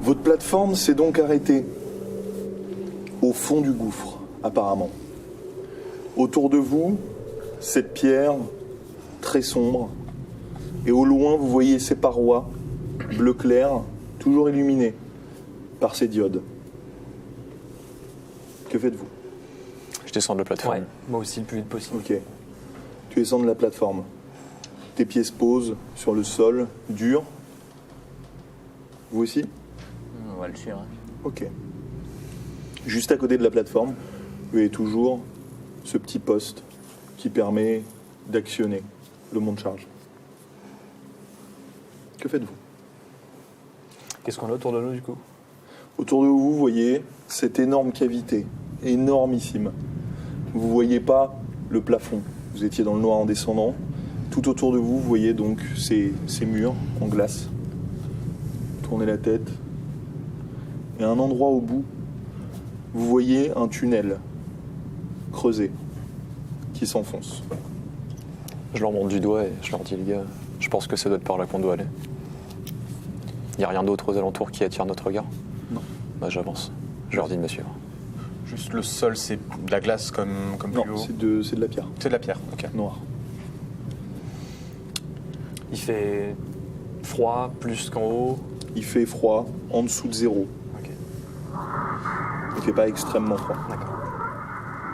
Votre plateforme s'est donc arrêtée au fond du gouffre, apparemment. Autour de vous, cette pierre très sombre, et au loin, vous voyez ces parois bleu clair, toujours illuminées par ces diodes. Que faites-vous? Je descends de la plateforme. Ouais, moi aussi le plus vite possible. Ok. Tu descends de la plateforme. Tes pieds se posent sur le sol, dur. Vous aussi? On va le suivre. Ok. Juste à côté de la plateforme, vous avez toujours ce petit poste qui permet d'actionner le monte-charge. Que faites-vous? Qu'est-ce qu'on a autour de nous du coup? Autour de vous, vous voyez cette énorme cavité, énormissime. Vous ne voyez pas le plafond. Vous étiez dans le noir en descendant. Tout autour de vous, vous voyez donc ces murs en glace. Tournez la tête. Et à un endroit au bout, vous voyez un tunnel creusé qui s'enfonce. Je leur montre du doigt et je leur dis, les gars, je pense que ça doit être par là qu'on doit aller. Il n'y a rien d'autre aux alentours qui attire notre regard? Non. Bah, j'avance. Je leur dis de me suivre. Juste le sol, c'est de la glace comme Non, plus haut. c'est de la pierre C'est de la pierre, ok. noire. Il fait froid plus qu'en haut. Il fait froid, en dessous de 0. Ok, Il fait pas extrêmement froid. d'accord.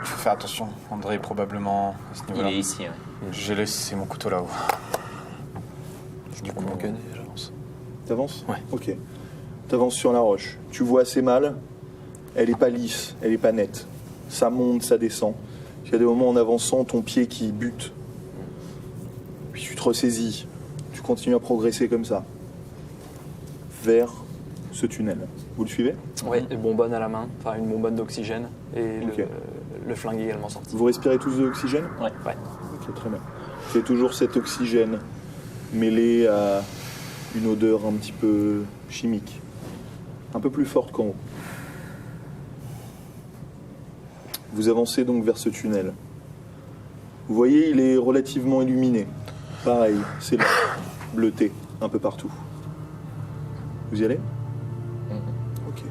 Il faut faire attention. André est probablement à ce Il niveau-là. est ici, ouais. J'ai laissé mon couteau là-haut. Du coup, mon gun et j'avance. T'avances? Ouais. Ok. T'avances sur la roche. Tu vois assez mal. Elle est pas lisse, elle est pas nette. Ça monte, ça descend. Il y a des moments en avançant, ton pied qui bute. Puis tu te ressaisis. Tu continues à progresser comme ça. Vers ce tunnel. Vous le suivez? Ouais, et bonbonne à la main, enfin une bonbonne d'oxygène et Ok. le flingue également sorti. Vous respirez tous de l'oxygène? Ouais. Ouais. Ok, très bien. C'est toujours cet oxygène mêlé à une odeur un petit peu chimique. Un peu plus forte qu'en haut. Vous avancez donc vers ce tunnel. Vous voyez, il est relativement illuminé. Pareil, c'est là, bleuté, un peu partout. Vous y allez? Ok.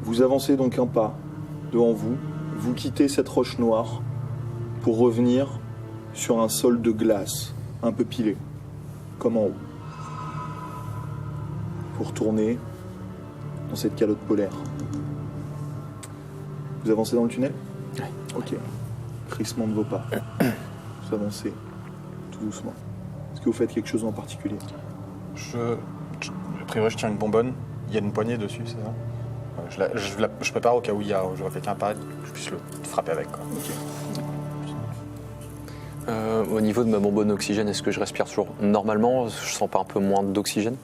Vous avancez donc un pas devant vous. Vous quittez cette roche noire pour revenir sur un sol de glace, un peu pilé, comme en haut. Vous retournez dans cette calotte polaire. Vous avancez dans le tunnel? Ouais. Ok. Crissement de vos pas. Vous avancez tout doucement. Est-ce que vous faites quelque chose en particulier? A priori, je tiens une bonbonne. Il y a une poignée dessus, c'est ça? Je prépare au cas où je vois quelqu'un apparaître, que je puisse le frapper avec. Quoi. Au niveau de ma bonbonne d'oxygène, est-ce que je respire toujours normalement? Je sens pas un peu moins d'oxygène?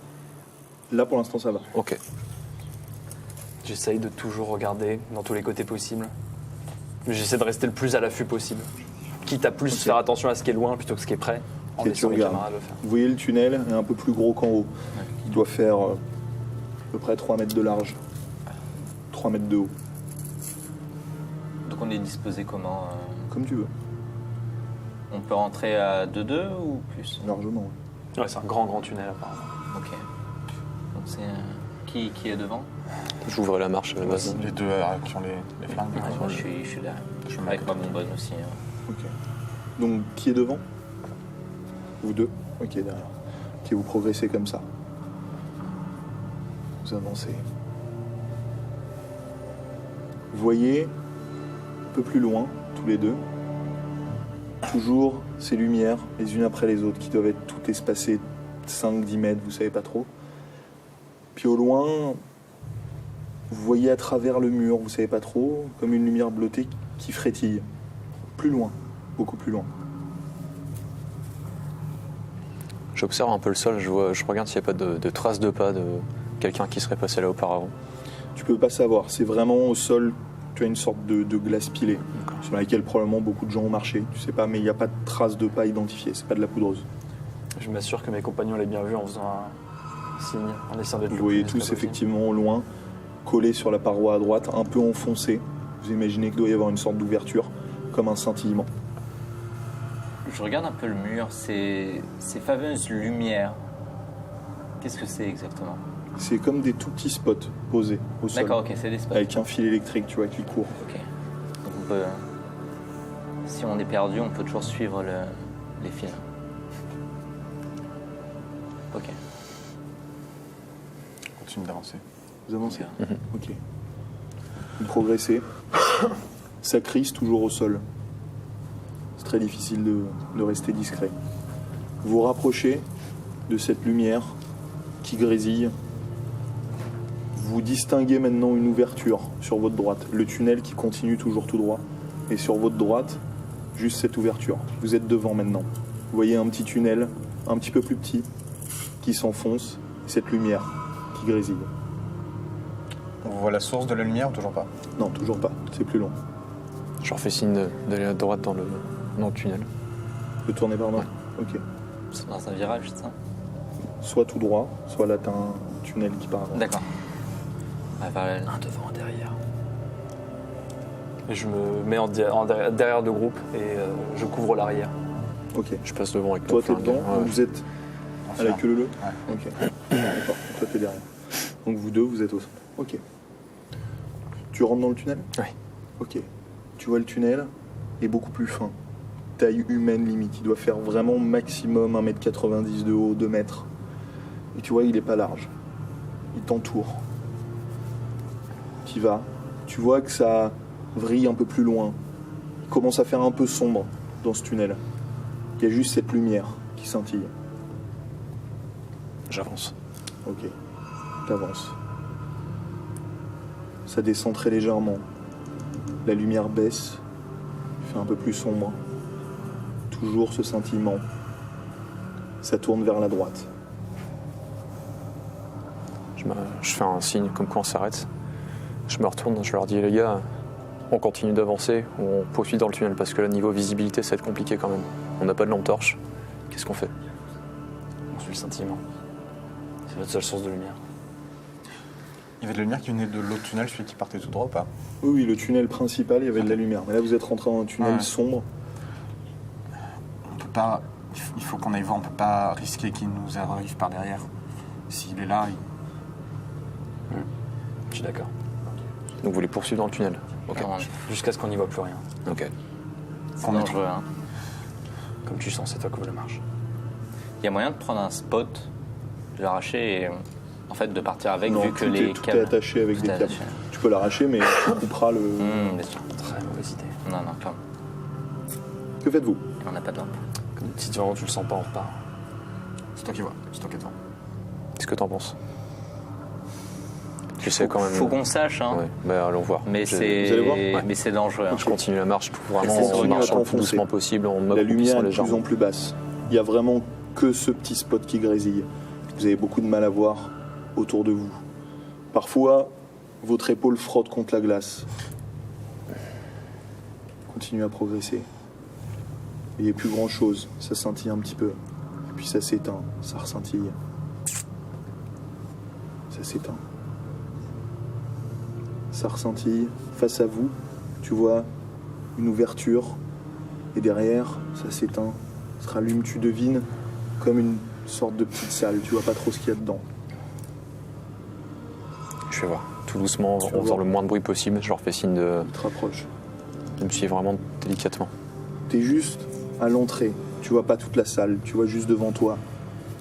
Là, pour l'instant, ça va. Ok. J'essaye de toujours regarder dans tous les côtés possibles. J'essaie de rester le plus à l'affût possible. Quitte à plus faire attention à ce qui est loin plutôt que ce qui est près. En Ok, tu laissant les regardes. camarades le faire. Vous voyez, le tunnel est un peu plus gros qu'en haut. Il doit faire à peu près 3 mètres de large. 3 mètres de haut. Donc on est disposé comment Comme tu veux. On peut rentrer à 2-2 ou plus? Largement. Ouais, c'est un grand tunnel apparemment. Ok. Donc c'est... Qui est devant? J'ouvre la marche à la base. Les deux qui ont les flingues. Ouais, moi, je suis là. Je me Avec ma bonbonne aussi. hein. Ok. Donc, qui est devant? Vous deux? Ok, derrière. Ok, vous progressez comme ça. Vous avancez. Vous voyez, un peu plus loin, tous les deux, toujours ces lumières, les unes après les autres, qui doivent être toutes espacées 5-10 mètres, vous savez pas trop. Puis au loin, vous voyez à travers le mur, vous savez pas trop, comme une lumière bleutée qui frétille. Plus loin, beaucoup plus loin. J'observe un peu le sol, je regarde s'il n'y a pas de traces de pas de quelqu'un qui serait passé là auparavant. Tu peux pas savoir, c'est vraiment au sol, tu as une sorte de glace pilée, sur laquelle probablement beaucoup de gens ont marché, tu sais pas, mais il n'y a pas de traces de pas identifiées, c'est pas de la poudreuse. Je m'assure que mes compagnons l'aient bien vu en faisant un signe, en essayant d'être Vous le voyez plus tous discret possible. effectivement au loin, collés sur la paroi à droite, un peu enfoncés. Vous imaginez qu'il doit y avoir une sorte d'ouverture, comme un scintillement. Je regarde un peu le mur, ces fameuses lumières. Qu'est-ce que c'est exactement? C'est comme des tout petits spots posés au sol. D'accord, ok, c'est des spots. Avec un fil électrique, tu vois, qui court. Ok. Donc on peut, si on est perdu, on peut toujours suivre les fils. Ok. Continue d'avancer. Vous avancez. Ok. Ok. Vous progressez. Ça crisse toujours au sol. C'est très difficile de rester discret. Vous vous rapprochez de cette lumière qui grésille. Vous distinguez maintenant une ouverture sur votre droite. Le tunnel qui continue toujours tout droit. Et sur votre droite, juste cette ouverture. Vous êtes devant maintenant. Vous voyez un petit tunnel, un petit peu plus petit, qui s'enfonce. Cette lumière qui grésille. On voit la source de la lumière ou toujours pas? Non, toujours pas. C'est plus long. Je leur fais signe d'aller à droite dans le tunnel. De tourner par là. Ouais. Ok. C'est dans un virage, c'est ça? Soit tout droit, soit là t'as un tunnel qui part. D'accord. On va vers la- Un devant, un derrière. Et je me mets derrière le groupe et je couvre l'arrière. Ok. Je passe devant avec Toi mon t'es flingue. dedans, Ouais. vous êtes à la queue leu. Ouais. Ok. D'accord. Toi t'es derrière. Donc vous deux, vous êtes au centre. Ok. Tu rentres dans le tunnel? Ouais. Ok. Tu vois le tunnel est beaucoup plus fin. Taille humaine limite. Il doit faire vraiment maximum 1m90 de haut, 2 mètres. Et tu vois, il est pas large. Il t'entoure. Tu y vas. Tu vois que ça vrille un peu plus loin. Il commence à faire un peu sombre dans ce tunnel. Il y a juste cette lumière qui scintille. J'avance. Ok. T'avances. Ça descend très légèrement. La lumière baisse. Il fait un peu plus sombre. Toujours ce scintillement. Ça tourne vers la droite. Je fais un signe comme quoi on s'arrête. Je me retourne, je leur dis les gars, on continue d'avancer ou on poursuit dans le tunnel parce que là niveau visibilité ça va être compliqué quand même. On n'a pas de lampe torche. Qu'est-ce qu'on fait? On suit le sentiment. C'est notre seule source de lumière. Il y avait de la lumière qui venait de l'autre tunnel, celui qui partait tout droit ou pas? Oui, oui, le tunnel principal, il y avait de la lumière. Mais là, vous êtes rentré dans un tunnel Ouais. sombre. On peut pas. Il faut qu'on aille voir, on peut pas risquer qu'il nous arrive par derrière. S'il est là, Je suis d'accord. Donc vous les poursuivez dans le tunnel. Ok. Non, Jusqu'à ce qu'on n'y voit plus rien. Ok. c'est Qu'on est dangereux, hein. Comme tu sens, c'est toi qui ouvre la marche. Il y a moyen de prendre un spot, de l'arracher et en fait de partir avec Non, vu que tout les est câbles. attaché avec Tout des est câbles. attaché. Tu peux l'arracher, mais tu couperas le... Bien sûr. Très mauvaise idée. Non, non, clairement. Que faites-vous? On n'a pas de lampe. Comme si tu le sens pas, on repart. c'est toi qui vois, c'est toi qui es devant. Qu'est-ce que t'en penses? Tu sais quand même. Faut qu'on sache, hein. Ouais, bah allons voir. Mais Je- Vous allez voir c'est, Ouais. mais c'est dangereux. Hein. Je continue la marche pour Elle vraiment continue à marcher le plus t'enfoncer. doucement possible en La lumière m'accroupissant est de plus en légèrement. plus basse. Il y a vraiment que ce petit spot qui grésille. Vous avez beaucoup de mal à voir autour de vous. Parfois, votre épaule frotte contre la glace. Continuez à progresser. Il n'y a plus grand chose. Ça scintille un petit peu. Et puis ça s'éteint. Ça rescintille. Ça s'éteint. Ça rescintille. Face à vous, tu vois une ouverture. Et derrière, ça s'éteint. Ça se rallume, tu devines, comme une sorte de petite salle. Tu vois pas trop ce qu'il y a dedans. Je vais voir. Tout doucement, Tu vas en faisant voir. le moins de bruit possible, je leur fais signe de Il te rapproche. me suivre vraiment délicatement. T'es juste à l'entrée. Tu vois pas toute la salle. Tu vois juste devant toi.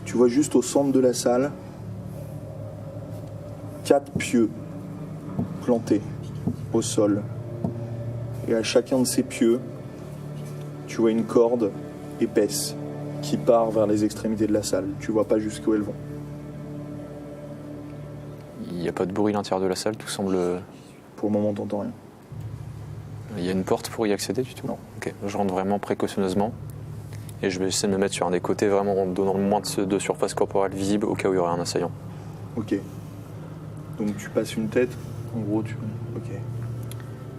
Tu vois juste au centre de la salle 4 pieux plantés au sol. Et à chacun de ces pieux, tu vois une corde épaisse qui part vers les extrémités de la salle. Tu vois pas jusqu'où elles vont. Il n'y a pas de bruit à l'intérieur de la salle, tout semble. Pour le moment, t'entends rien. Il y a une porte pour y accéder du tout? Non. Ok, je rentre vraiment précautionneusement et je vais essayer de me mettre sur un des côtés vraiment en donnant le moins de surface corporelle visible au cas où il y aurait un assaillant. Ok. Donc tu passes une tête, en gros tu... Ok.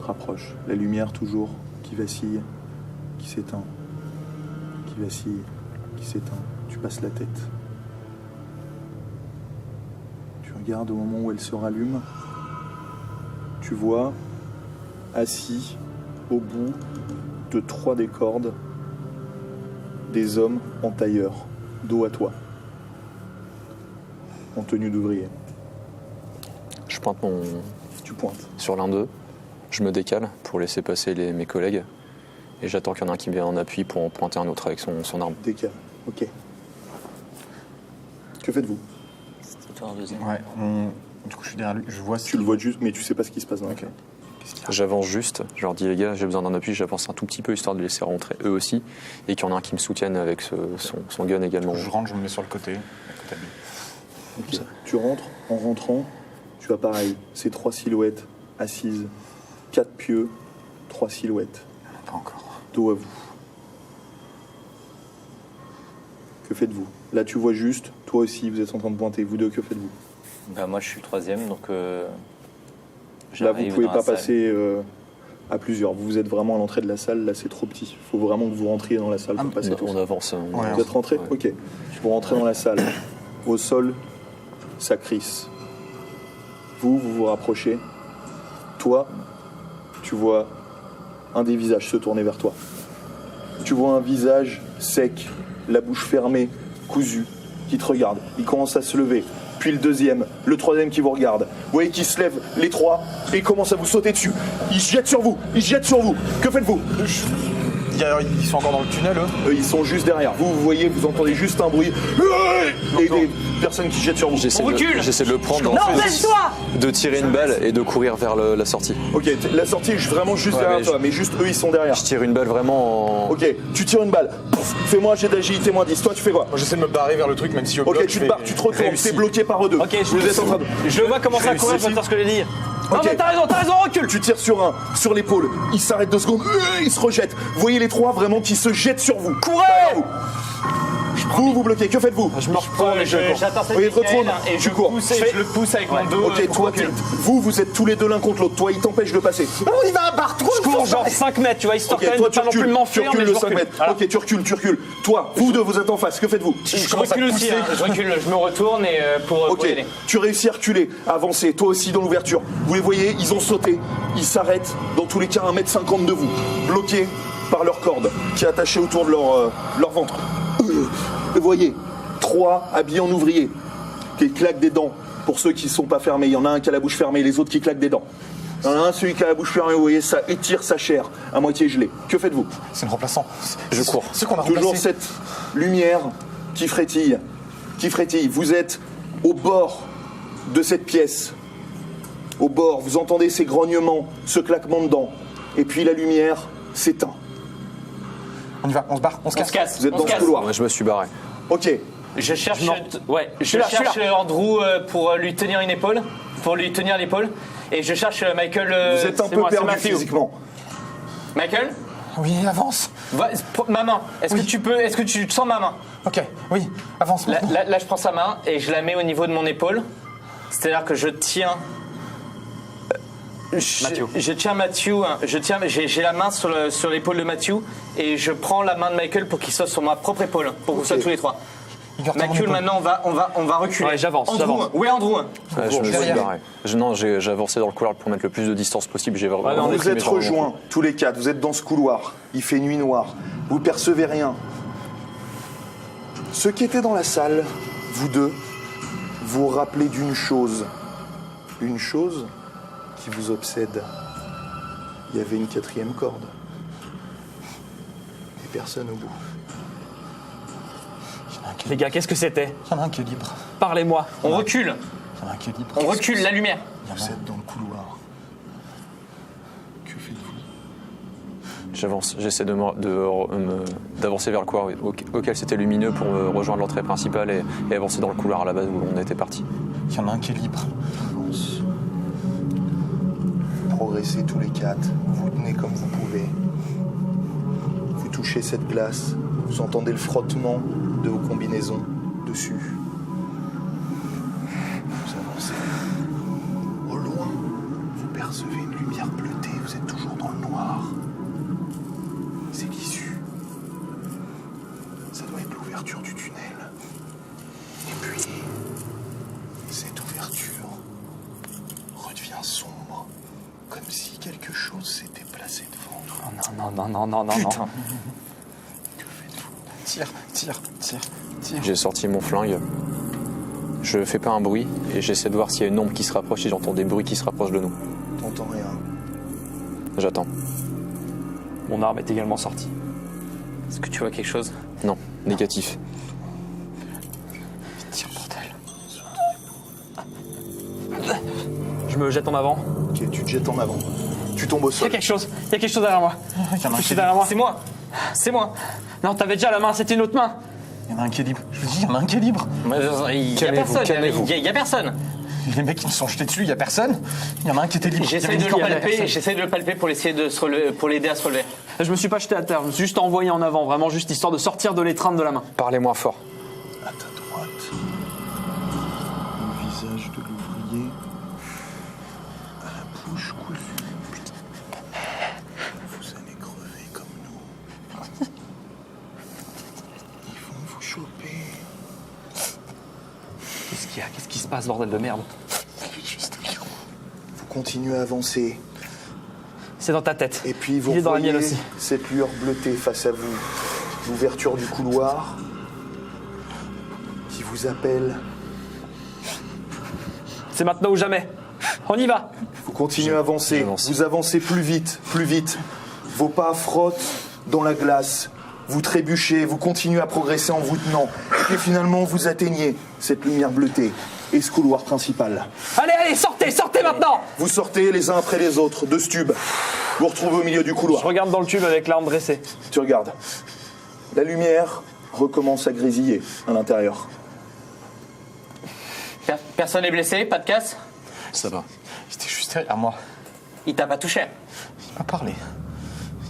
Te rapproches. La lumière toujours qui vacille, qui s'éteint, qui vacille, qui s'éteint. Tu passes la tête. Tu regardes au moment où elle se rallume. Tu vois, assis au bout de 3 des cordes, des hommes en tailleur, dos à toi. en tenue d'ouvrier. Je pointe Tu pointes. sur l'un d'eux, je me décale pour laisser passer mes collègues, et j'attends qu'il y en ait un qui me vienne en appui pour en pointer un autre avec son arme. Décale. Ok. Que faites-vous? C'est toi en deuxième. Ouais, du coup, je suis derrière lui. Je vois Tu le vois juste, mais tu sais pas ce qui se passe dans la Ok. cave. Qu'est-ce qu'il y a? J'avance juste, je leur dis les gars, j'ai besoin d'un appui, j'avance un tout petit peu histoire de les laisser rentrer eux aussi, et qu'il y en a un qui me soutienne avec son gun également. Je rentre, je me mets sur le côté, à côté de lui. Ok. Tu rentres, en rentrant, tu as pareil, ces 3 silhouettes assises, 4 pieux, 3 silhouettes, Pas encore. dos à vous. Que faites-vous? Là, tu vois juste, toi aussi, vous êtes en train de pointer. Vous deux, que faites-vous? Bah, moi, je suis 3e, donc. Là, vous j'arrive pouvez dans pas la salle. passer à plusieurs. Vous êtes vraiment à l'entrée de la salle. Là, c'est trop petit. Il faut vraiment que vous rentriez dans la salle pour passer tous. On avance. Ouais, Vous êtes rentrés? Ouais. Ok. Vous rentrez dans la salle. Au sol, ça crisse. Vous vous rapprochez. Toi, tu vois un des visages se tourner vers toi. Tu vois un visage sec, la bouche fermée, cousu, qui te regarde. Il commence à se lever. Puis le deuxième, le troisième qui vous regarde. Vous voyez qu'ils se lèvent, les trois, et ils commencent à vous sauter dessus. Ils se jettent sur vous, ils se jettent sur vous. Que faites-vous? Ils sont encore dans le tunnel, eux. Ils sont juste derrière. Vous voyez, vous entendez juste un bruit. Et des personnes qui se jettent sur vous. J'essaie de le prendre, Non, baisse-toi! de tirer une balle et de courir vers la sortie. Ok, la sortie est vraiment juste Ouais, derrière mais toi, mais juste eux, ils sont derrière. Je tire une balle vraiment en... Ok, tu tires une balle. Pouf, fais-moi un jet d'agilité moins 10. Toi, tu fais quoi? Moi, j'essaie de me barrer vers le truc, même si au Ok, bloc, tu je te fais- barres, tu te retournes, réussi. t'es bloqué par eux deux. Ok, vous êtes en train de... Je le vois commencer à courir, je vais faire ce que j'ai dit. Non, Ok. mais t'as raison, recule! Tu tires sur un, sur l'épaule, il s'arrête 2 secondes, il se rejette. Vous voyez les trois vraiment qui se jettent sur vous. Courez! Derrière vous. Vous bloquez, que faites-vous? Je me retourne et J'attends cette Oui, retourne, et tu je cours. pousse et je le pousse avec mon dos. Ok, pour toi, reculer. vous êtes tous les deux l'un contre l'autre. Toi, il t'empêche de passer. On y va, barre-toi! Je cours genre 5 mètres, tu vois, histoire Ok, quand même toi, de tu pas non plus recules, tu m'enfuir, mais recules je de 5 recule. mètres. Voilà. Ok, tu recules. Toi, vous deux, vous êtes en face. Que faites-vous? Je recule aussi, hein, je recule, je me retourne et pour Ok, y aller. tu réussis à reculer, à avancer, toi aussi dans l'ouverture. Vous les voyez, ils ont sauté, ils s'arrêtent, dans tous les cas 1,50 m de vous, bloqués par leur corde qui est attachée autour de leur ventre. Vous voyez, 3 habillés en ouvrier qui claquent des dents. Pour ceux qui ne sont pas fermés, il y en a un qui a la bouche fermée, les autres qui claquent des dents. Il y en a un, celui qui a la bouche fermée, vous voyez, ça étire sa chair à moitié gelée. Que faites-vous? C'est le remplaçant. Je cours. C'est qu'on a Toujours remplacé. cette lumière qui frétille, qui frétille. Vous êtes au bord de cette pièce. Au bord, vous entendez ces grognements, ce claquement de dents. Et puis la lumière s'éteint. On y va, on se barre, on se On se casse. casse. Vous êtes on dans se ce casse. couloir. Ouais, je me suis barré. Ok, Je cherche, je suis là. cherche Andrew pour lui tenir une épaule, pour lui tenir l'épaule, et je cherche Michael. vous êtes un c'est peu moi, c'est perdu Matthew. physiquement. Michael, Oui, avance. ma main. Est-ce Oui. que tu sens ma main? Ok, oui, avance. Là, maintenant. là, je prends sa main et je la mets au niveau de mon épaule. C'est-à-dire que je tiens. Je tiens Matthew, hein, j'ai la main sur l'épaule de Matthew et je prends la main de Michael pour qu'il soit sur ma propre épaule, pour qu'on soit tous les trois. Igor, t'as mon Michael, épaule. maintenant on va reculer. Ouais, j'avance. Où est Andrew? Ouais, je me suis derrière. barré. J'ai avancé dans le couloir pour mettre le plus de distance possible. J'ai vraiment non, Vous pris mes êtes jambes en rejoints, tous les quatre. Vous êtes dans ce couloir. Il fait nuit noire. Vous percevez rien. Ceux qui étaient dans la salle, vous deux, vous rappelez d'une chose. Une chose qui vous obsède. Il y avait une 4e corde. Et personne au bout. Les gars, qu'est-ce que c'était? Il y en a un qui est libre. Parlez-moi. On recule, Il y en a un qui est libre. on recule, la lumière. Vous êtes dans le couloir. Que faites-vous? J'avance, j'essaie d'avancer vers le couloir auquel c'était lumineux pour me rejoindre l'entrée principale et avancer dans le couloir à la base où on était parti. Il y en a un qui est libre. Avance. Progressez tous les 4. Vous tenez comme vous pouvez. Vous touchez cette glace. Vous entendez le frottement de vos combinaisons dessus. Vous avancez. Au loin, vous percevez une lumière bleutée. Vous êtes toujours dans le noir. C'est l'issue. Ça doit être l'ouverture du tunnel. Et puis, cette ouverture redevient sombre, comme si quelque chose s'était placé devant nous. Non. Putain. Tire. J'ai sorti mon flingue Je fais pas un bruit et j'essaie de voir s'il y a une ombre qui se rapproche, si j'entends des bruits qui se rapprochent de nous. T'entends rien. J'attends. Mon arme est également sortie. Est-ce que tu vois quelque chose? Non, négatif. Tire, bordel. Je me jette en avant. Ok, tu te jettes en avant. Tu tombes au Il y a sol. quelque chose derrière moi. Il y en a un Je qui suis est derrière libre. moi. C'est moi. Non, t'avais déjà la main, c'était une autre main. Il y en a un qui est libre. Je vous dis, il y en a un qui est libre. Il y a personne. Il y a personne. Les mecs, ils me sont jetés dessus, il y a personne. Il y en a un qui était libre. Il y J'essaie avait de une le corde, il y avait palper. personne. J'essaie de le palper pour essayer de se relever, pour l'aider à se relever. Je me suis pas jeté à terre, je me suis juste envoyé en avant, vraiment juste histoire de sortir de l'étreinte de la main. Parlez-moi fort. À ta droite, le visage de l'ouvrier, à la bouche cousue. Vous allez crever comme nous. Ils vont vous choper. Qu'est-ce qu'il y a? Qu'est-ce qui se passe, bordel de merde? Vous continuez à avancer. C'est dans ta tête. Et puis vous Il est dans la mienne voyez aussi. cette lueur bleutée face à vous. L'ouverture du couloir qui vous appelle. C'est maintenant ou jamais. On y va. Vous continuez à avancer. j'avance. Vous avancez plus vite, plus vite. Vos pas frottent dans la glace. Vous trébuchez, vous continuez à progresser en vous tenant. Et finalement, vous atteignez cette lumière bleutée et ce couloir principal. Allez, sortez maintenant. Vous sortez les uns après les autres de ce tube. Vous retrouvez au milieu du Je couloir. regarde dans le tube avec l'arme dressée. Tu regardes. La lumière recommence à grésiller à l'intérieur. Personne n'est blessé, pas de casse. Ça va. Il était juste derrière moi. Il t'a pas touché. Il m'a parlé.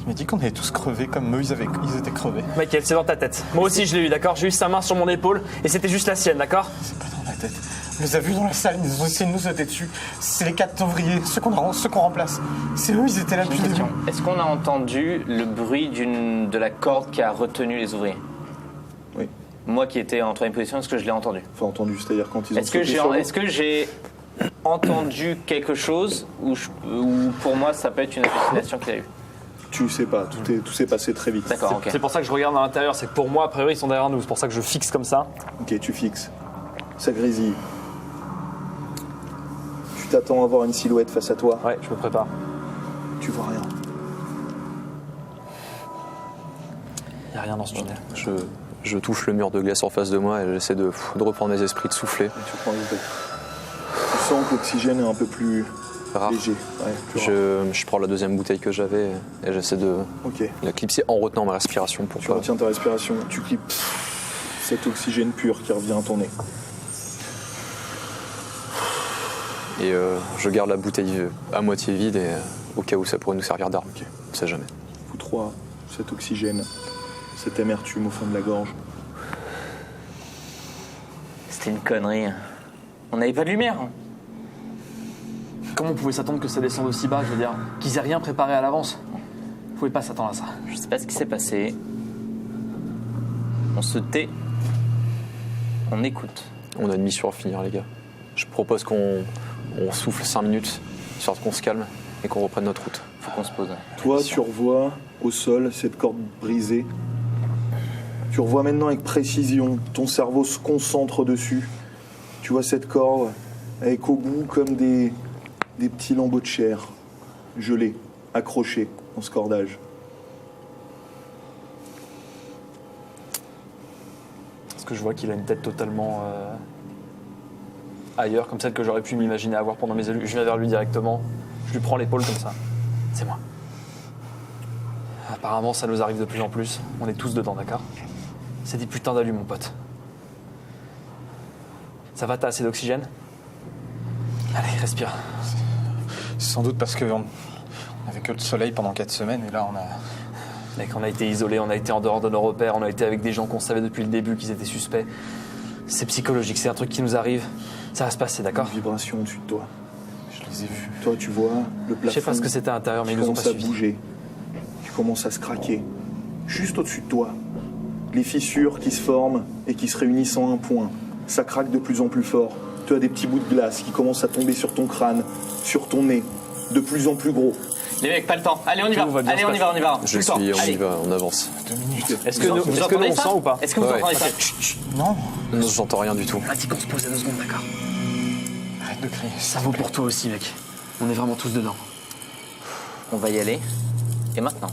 Il m'a dit qu'on allait tous crever comme eux, ils étaient crevés. Michael, c'est dans ta tête. Moi aussi je l'ai eu, d'accord? J'ai eu sa main sur mon épaule et c'était juste la sienne, d'accord? C'est pas dans la tête. On les a vus dans la salle, ils ont essayé de nous sauter dessus. C'est les 4 ouvriers, ceux qu'on remplace. C'est eux, ils étaient là J'ai depuis une le début. question. Est-ce qu'on a entendu le bruit de la corde qui a retenu les ouvriers? Oui. Moi qui étais en troisième position, est-ce que je l'ai entendu? Enfin, entendu, c'est-à-dire quand ils ont Est-ce que sauté sur vous. j'ai entendu quelque chose ou pour moi ça peut être une hallucination qu'il a eue? Tu sais pas, tout s'est passé très vite. D'accord, ok. C'est pour ça que je regarde à l'intérieur, c'est que pour moi, a priori, ils sont derrière nous. C'est pour ça que je fixe comme ça. Ok, tu fixes. Ça grésille. Tu t'attends à voir une silhouette face à toi. Ouais, je me prépare. Tu vois rien. Il a rien dans ce tunnel. Je touche le mur de glace en face de moi et j'essaie de reprendre mes esprits, de souffler. Et tu prends les deux. Tu sens que l'oxygène est un peu plus Rare. léger. Ouais, plus rare. Je prends la deuxième bouteille que j'avais et j'essaie de Ok. la clipser en retenant ma respiration pour Tu pas... retiens ta respiration. Tu clips cet oxygène pur qui revient à ton nez. Et je garde la bouteille à moitié vide et au cas où ça pourrait nous servir d'arme. Ok. On sait jamais. Vous trois, cet oxygène, cette amertume au fond de la gorge. C'était une connerie. On n'avait pas de lumière. Comment on pouvait s'attendre que ça descende aussi bas, je veux dire? Qu'ils aient rien préparé à l'avance? On pouvait pas s'attendre à ça. Je sais pas ce qui s'est passé. On se tait. On écoute. On a une mission à finir, les gars. Je propose qu'on souffle 5 minutes, histoire qu'on se calme et qu'on reprenne notre route. Faut qu'on se pose. Toi, tu revois au sol cette corde brisée. Tu revois maintenant avec précision. Ton cerveau se concentre dessus. Tu vois cette corde avec au bout comme des petits lambeaux de chair gelés, accrochés dans ce cordage. Parce que je vois qu'il a une tête totalement ailleurs, comme celle que j'aurais pu m'imaginer avoir pendant mes élus. Je viens vers lui directement, je lui prends l'épaule comme ça. C'est moi. Apparemment, ça nous arrive de plus en plus. On est tous dedans, d'accord? C'est des putains d'alus, mon pote. Ça va, t'as assez d'oxygène? Allez, respire. C'est sans doute parce qu'on n'avait que le soleil pendant 4 semaines et là on a... Mec, on a été isolés, on a été en dehors de nos repères, on a été avec des gens qu'on savait depuis le début qu'ils étaient suspects. C'est psychologique, c'est un truc qui nous arrive. Ça va se passer, d'accord? Une vibration au-dessus de toi. Je les ai vus. Toi, tu vois le plafond. Je sais pas ce que c'était à l'intérieur, mais ils Tu nous ont commences pas à suivis. bouger. Tu commences à se craquer. Juste au-dessus de toi. Les fissures qui se forment et qui se réunissent en un point. Ça craque de plus en plus fort. Tu as des petits bouts de glace qui commencent à tomber sur ton crâne, sur ton nez, de plus en plus gros. Les mecs, pas le temps. Allez, on y va. Tout va bien Allez, se on y va, on y va. Je Plus le temps. suis, on y Allez. va, on avance. 2 minutes. Est-ce que nous, Vous est-ce que nous, entendez on ça sent ou pas? Est-ce que vous Ouais. entendez ça? Non, Non, j'entends rien du tout. Pratique, on se pose à 2 secondes, d'accord? arrête de crier. Ça vaut pour toi aussi, mec. On est vraiment tous dedans. On va y aller. Et maintenant?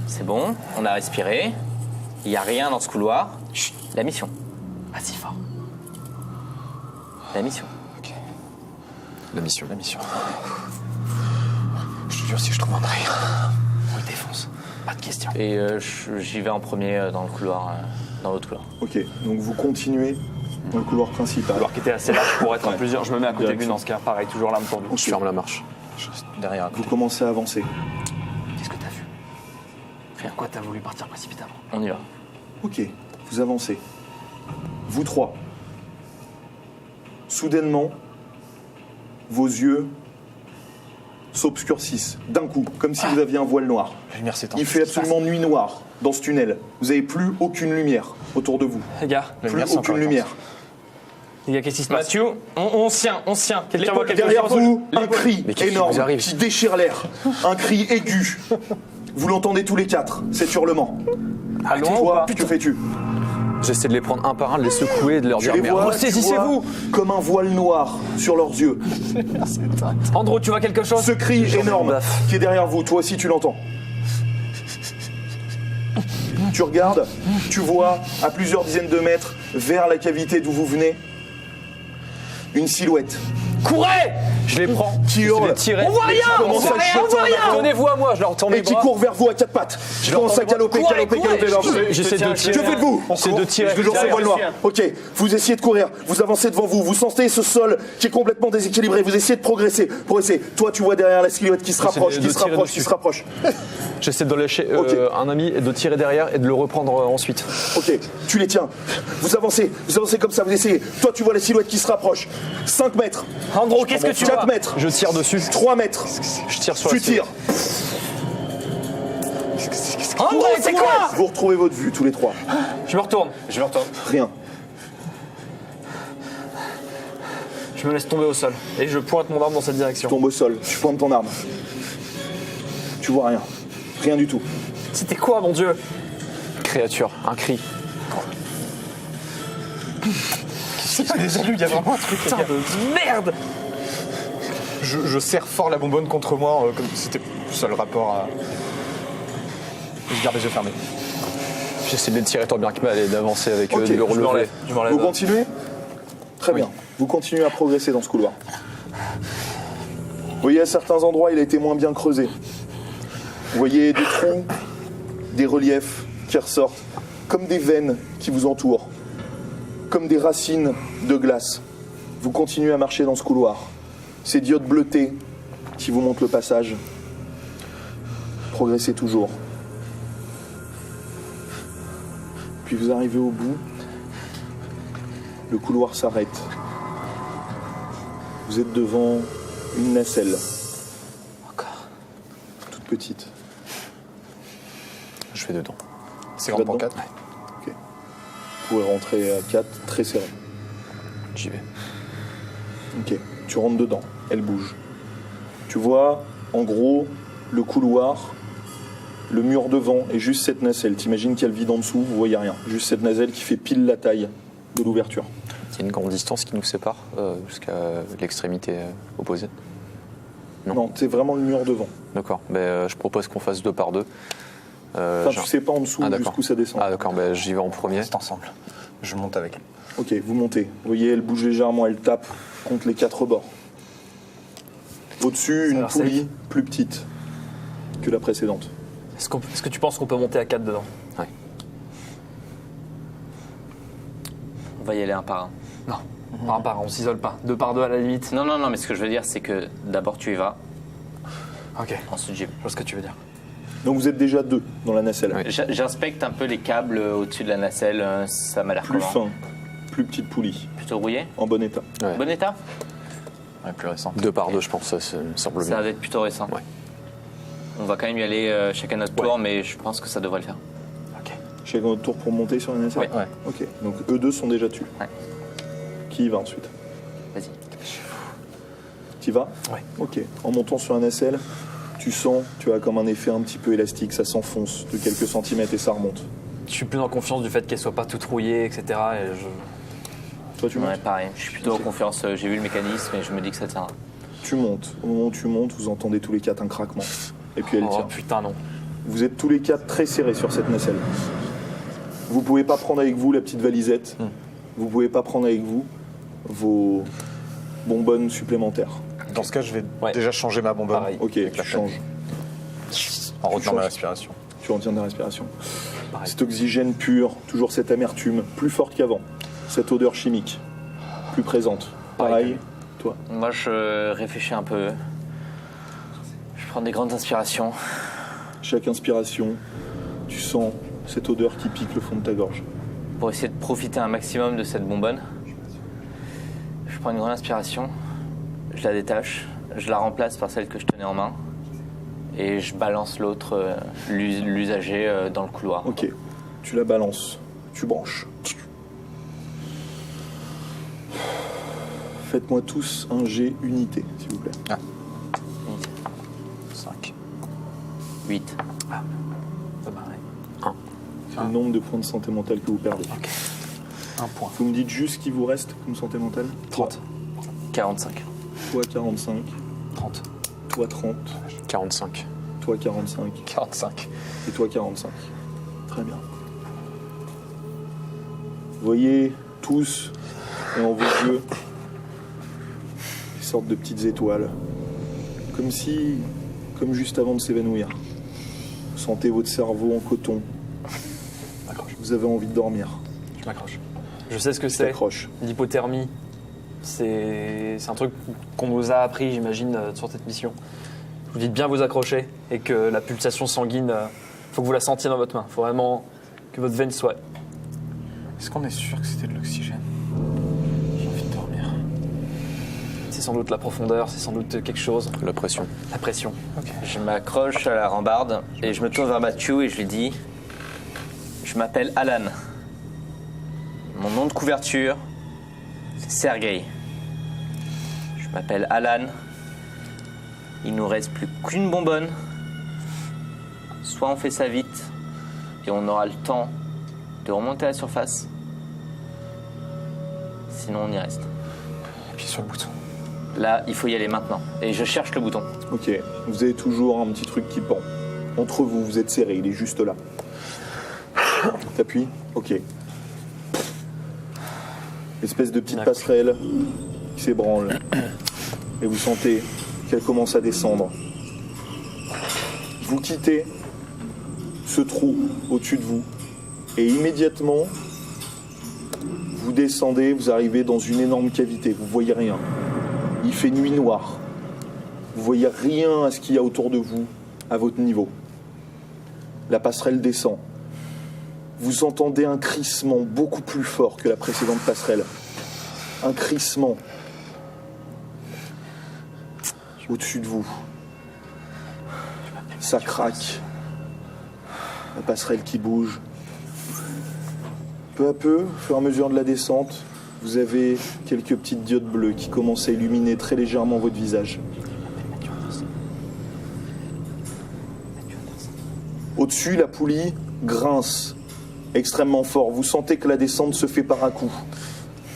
C'est bon, on a respiré. Il n'y a rien dans ce couloir. Chut, la mission. Vas-y, fort. La mission. La mission. Je te jure, si je trouve un rire. On le défonce. Pas de question. Et j'y vais en premier dans le couloir, dans l'autre couloir. Ok, donc vous continuez dans le couloir principal. Alors qu'il était assez large pour être en Ouais. plusieurs. Je me mets à côté de lui Direction. dans ce cas. Pareil, toujours l'arme tendue. Je ferme la marche. Je reste derrière. Vous commencez à avancer. Qu'est-ce que t'as vu? Pourquoi t'as voulu partir précipitamment? On y va. Ok, vous avancez. Vous trois. Soudainement, vos yeux s'obscurcissent d'un coup, comme si vous aviez un voile noir. La lumière s'éteint. Il fait absolument nuit noire dans ce tunnel. Vous n'avez plus aucune lumière autour de vous. Les gars, La Plus lumière, c'est aucune encore lumière. les gars, qu'est-ce qui se passe? Mathieu, on se tient, on se tient. Quelqu'un voit quelque Derrière chose? vous, un cri Mais qu'est-ce qui énorme vous arrive qui déchire l'air. Un cri aigu. Vous l'entendez tous les quatre, cet hurlement. Allons, Toi, que fais-tu? J'essaie de les prendre un par un, de les secouer, de leur Tu dire les mais vois, ressaisissez-vous. tu vois comme un voile noir sur leurs yeux. Andrew, tu vois quelque chose? Ce cri énorme baffe. qui est derrière vous, toi aussi tu l'entends. Tu regardes, tu vois à plusieurs dizaines de mètres vers la cavité d'où vous venez une silhouette Courez! Je les prends. qui Je hurle. les tire. On voit rien, Commence on voit à rien, jeter on voit en rien. avant. Donnez-vous à moi, je leur tends mes et qui bras. court vers vous à quatre pattes. Je commence à galoper, Courez, galoper, courez. galoper vers vous. J'essaie de tirer. Que faites-vous? J'essaie de tirer. Je toujours ce voile noir. tiens. Ok, vous essayez de courir, vous avancez devant vous, vous sentez ce sol qui est complètement déséquilibré, vous essayez de progresser. Toi tu vois derrière la silhouette qui se rapproche, de qui se tirer rapproche, qui dessus. se rapproche. J'essaie de lâcher Ok. un ami et de tirer derrière et de le reprendre ensuite. Ok, tu les tiens. Vous avancez comme ça, vous essayez. Toi, tu vois la silhouette qui se rapproche. 5 mètres, Andrew, qu'est-ce que tu 4 vois? mètres, Je tire dessus. 3 mètres. Je tire sur Tu la silhouette. tires. Andrew, c'est quoi? Vous retrouvez votre vue tous les trois. Je me retourne. Rien. Je me laisse tomber au sol. Et je pointe mon arme dans cette direction. Tu tombes au sol, tu pointes ton arme. Tu vois rien. Rien du tout. C'était quoi, mon Dieu? Créature, un cri. Déjà lu, il y a vraiment un truc. les Putain gars. de merde! Je serre fort la bonbonne contre moi, comme si c'était le seul rapport à. Je garde les yeux fermés. J'essaie de les tirer tant bien que mal et d'avancer avec eux, Ok, de le je relever. m'enlève. Je m'enlève. Vous continuez? Très bien. Vous continuez à progresser dans ce couloir. Vous voyez, à certains endroits, il a été moins bien creusé. Vous voyez des trous, des reliefs qui ressortent, comme des veines qui vous entourent, comme des racines de glace. Vous continuez à marcher dans ce couloir. Ces diodes bleutées qui vous montrent le passage. Progressez toujours. Puis vous arrivez au bout. Le couloir s'arrête. Vous êtes devant une nacelle. Encore. Toute petite. Je vais dedans. C'est Tu grand vas pour dedans 4. Ok. Vous pouvez rentrer à 4, très serré. J'y vais. Ok. Tu rentres dedans. Elle bouge. Tu vois, en gros, le couloir, le mur devant et juste cette nacelle. T'imagines qu'il y a le vide en dessous, vous voyez rien. Juste cette nacelle qui fait pile la taille de l'ouverture. Il y a une grande distance qui nous sépare jusqu'à l'extrémité opposée. Non. Non, c'est vraiment le mur devant. D'accord. Je propose qu'on fasse 2 par 2. Enfin, tu sais pas en dessous Ah, d'accord. jusqu'où ça descend. Ah d'accord, j'y vais en premier. C'est ensemble. Je monte avec lui. Ok, vous montez. Vous voyez, elle bouge légèrement, elle tape contre les 4 bords. Au-dessus, une l'air poulie plus petite que la précédente. Est-ce que tu penses qu'on peut monter à 4 dedans? Ouais. On va y aller un par un. Non. Par un par un, on s'isole pas. 2 par 2 à la limite. Non, non, non, mais ce que je veux dire, c'est que d'abord tu y vas, Ok. ensuite j'y vais. Je vois ce que tu veux dire. Donc vous êtes déjà 2 dans la nacelle. Oui. J'inspecte un peu les câbles au-dessus de la nacelle, ça m'a l'air Plus comment? fin, plus petite poulie, Plutôt rouillé? en bon état. Ouais. Bon état? Ouais, plus récente. 2 par 2, je pense, ça me semble Ça va bien. être plutôt récent. Ouais. On va quand même y aller chacun notre tour, mais je pense que ça devrait le faire. Ok. Chacun votre tour pour monter sur la nacelle. Ouais. Ouais. Ok, donc eux 2 sont déjà dessus. Ouais. Qui y va ensuite? Vas-y. Tu y vas? Ouais. Ok, en montant sur la nacelle, Tu sens, tu as comme un effet un petit peu élastique, ça s'enfonce de quelques centimètres et ça remonte. Je suis plus en confiance du fait qu'elle soit pas toute rouillée, etc. Et Toi, tu montes. Ouais, pareil. Je suis plutôt Ok. en confiance. J'ai vu le mécanisme et je me dis que ça tiendra. Tu montes. Au moment où tu montes, vous entendez tous les quatre un craquement. Et puis elle Oh tient. putain, non. Vous êtes tous les quatre très serrés sur cette nacelle. Vous pouvez pas prendre avec vous la petite valisette. Vous pouvez pas prendre avec vous vos bonbonnes supplémentaires. Dans ce cas, je vais Ouais. déjà changer ma bonbonne. Pareil. Ok, Avec tu la changes. En retenant ma changes. respiration. Tu retiens ta respiration. Pareil. Cet oxygène pur, toujours cette amertume, plus forte qu'avant. Cette odeur chimique, plus présente. Pareil, toi. Moi, je réfléchis un peu. Je prends des grandes inspirations. Chaque inspiration, tu sens cette odeur qui pique le fond de ta gorge. Pour essayer de profiter un maximum de cette bonbonne, je prends une grande inspiration, je la détache, je la remplace par celle que je tenais en main et je balance l'autre, l'usager, dans le couloir. Ok, tu la balances, tu branches. Faites-moi tous un G unité, s'il vous plaît. 5. 8. Ça pareil. C'est le nombre de points de santé mentale que vous perdez. Un point. Vous me dites juste ce qui vous reste comme santé mentale. 30. 45. Toi 45, 30. toi 30, 45. toi 45 45. et toi 45. Très bien. Voyez tous et en vos yeux des sortes de petites étoiles. Comme juste avant de s'évanouir. Vous sentez votre cerveau en coton. Vous avez envie de dormir. Je m'accroche. Je sais ce que Tu c'est. t'accroches. L'hypothermie, c'est un truc qu'on nous a appris, j'imagine, sur cette mission. Vous dites bien vous accrocher et que la pulsation sanguine, faut que vous la sentiez dans votre main. Faut vraiment que votre veine soit. Est-ce qu'on est sûr que c'était de l'oxygène? J'ai envie de dormir. C'est sans doute la profondeur, c'est sans doute quelque chose. La pression. La pression. Je m'accroche à la rambarde et je me tourne vers Mathieu et je lui dis: je m'appelle Alan. Mon nom de couverture, c'est Sergei. Je m'appelle Alan. Il nous reste plus qu'une bonbonne. Soit on fait ça vite et on aura le temps de remonter à la surface. Sinon on y reste. Appuie sur le bouton. Là, il faut y aller maintenant. Et je cherche le bouton. Ok, vous avez toujours un petit truc qui pend. Entre vous, vous êtes serrés, il est juste là. T'appuies? Ok. Espèce de petite passerelle qui s'ébranle. Et vous sentez qu'elle commence à descendre. Vous quittez ce trou au-dessus de vous. Et immédiatement, vous descendez, vous arrivez dans une énorme cavité. Vous voyez rien. Il fait nuit noire. Vous voyez rien à ce qu'il y a autour de vous, à votre niveau. La passerelle descend. Vous entendez un crissement beaucoup plus fort que la précédente passerelle. Un crissement au-dessus de vous. Ça craque. La passerelle qui bouge. Peu à peu, au fur et à mesure de la descente, vous avez quelques petites diodes bleues qui commencent à illuminer très légèrement votre visage. Au-dessus, la poulie grince extrêmement fort. Vous sentez que la descente se fait par un coup.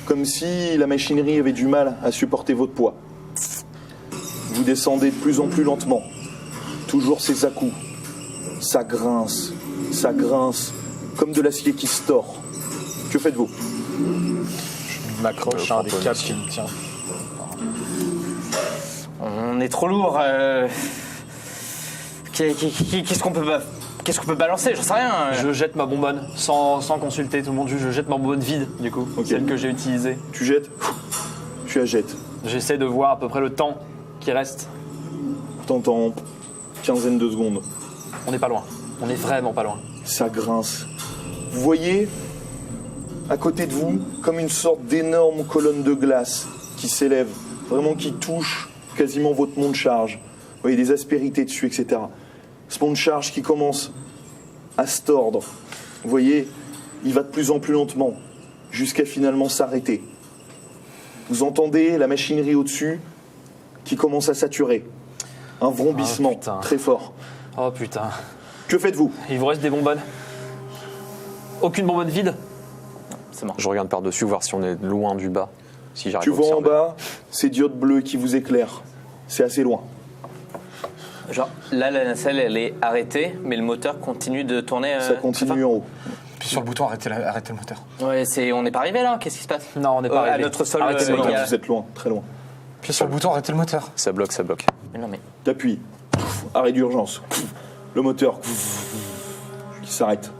Comme si la machinerie avait du mal à supporter votre poids. Vous descendez de plus en plus lentement. Toujours ces à-coups. Ça grince, comme de l'acier qui se tord. Que faites-vous? Je m'accroche à un des câbles qui me tient. On est trop lourd. Qu'est-ce qu'on peut balancer? J'en sais rien. Je jette ma bonbonne sans consulter tout le monde. Je jette ma bonbonne vide, du coup. Ok. Celle que j'ai utilisée. Tu jettes? Tu la jettes. J'essaie de voir à peu près le temps qui reste. T'entends quinzaine de secondes. On n'est pas loin. On est vraiment pas loin. Ça grince. Vous voyez, à côté de vous, comme une sorte d'énorme colonne de glace qui s'élève, vraiment qui touche quasiment votre mont de charge. Vous voyez des aspérités dessus, etc. Ce mont de charge qui commence à se tordre. Vous voyez, il va de plus en plus lentement, jusqu'à finalement s'arrêter. Vous entendez la machinerie au-dessus qui commence à saturer. Un vrombissement putain. très fort. Oh putain. Que faites-vous? Il vous reste des bonbonnes? Aucune bonbonne vide? C'est mort. Je regarde par-dessus, voir si on est loin du bas. Si j'arrive Tu à vois en observer. bas ces diodes bleues qui vous éclairent. C'est assez loin. Genre, là, la nacelle, elle est arrêtée, mais le moteur continue de tourner. Ça continue en haut. Puis sur le bouton, arrêtez le moteur. Ouais, on n'est pas arrivé là. Qu'est-ce qui se passe? Non, on n'est pas À arrivé. notre sol, Arrêtez le il y moteur. a- Vous êtes loin, très loin. Puis sur le bouton, arrêtez le moteur. Ça bloque, ça bloque. Mais non, mais. T'appuies. Arrêt d'urgence. Le moteur qui s'arrête.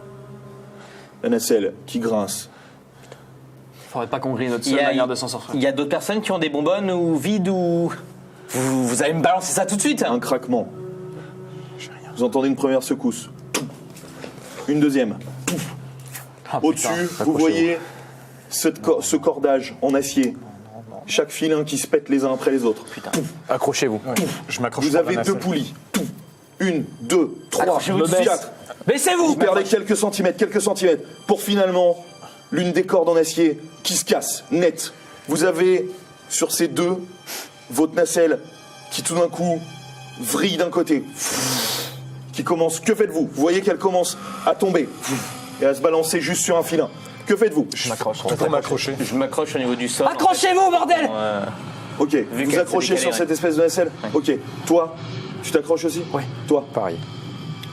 La nacelle qui grince. Faudrait pas qu'on grille notre Il seule y a, manière de s'en sortir. il y a d'autres personnes qui ont des bonbonnes ou vides ou. Vous allez me balancer ça tout de suite? Un craquement. Vous entendez une première secousse. Une deuxième. Ah, Au-dessus, putain. vous voyez ce cordage en acier. Chaque filin qui se pète les uns après les autres. Accrochez-vous. Ouais. Je m'accroche Vous sur la avez nacelle. 2 poulies. 1, 2, 3, Accrochez-vous dessus. 4. Baissez-vous! Vous perdez quelques centimètres, pour finalement l'une des cordes en acier qui se casse, net. Vous avez sur ces deux votre nacelle qui tout d'un coup vrille d'un côté, qui commence. Que faites-vous? Vous voyez qu'elle commence à tomber et à se balancer juste sur un filin. Que faites-vous? Je m'accroche. Pour m'accrocher. Je m'accroche au niveau du sol. Accrochez-vous, bordel! Ok, Vu vous qu'elle accrochez s'est sur décalée, cette espèce de nacelle. Ok, toi, tu t'accroches aussi? Oui. Toi? Pareil.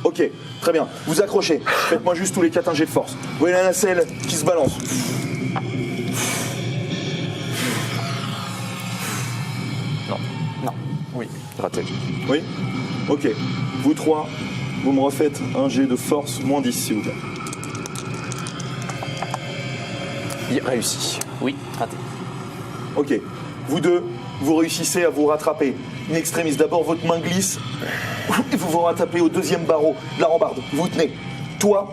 Ok, très bien. Vous accrochez. Faites-moi juste tous les 4 un jet de force. Vous voyez la nacelle qui se balance. Non. Oui. Raté. Oui? Ok. Vous trois, vous me refaites un jet de force moins 10, s'il vous plaît. Il réussit. Oui, raté. Ok. Vous deux, vous réussissez à vous rattraper. In extremis, d'abord votre main glisse et vous vous rattrapez au deuxième barreau de la rambarde. Vous tenez. Toi,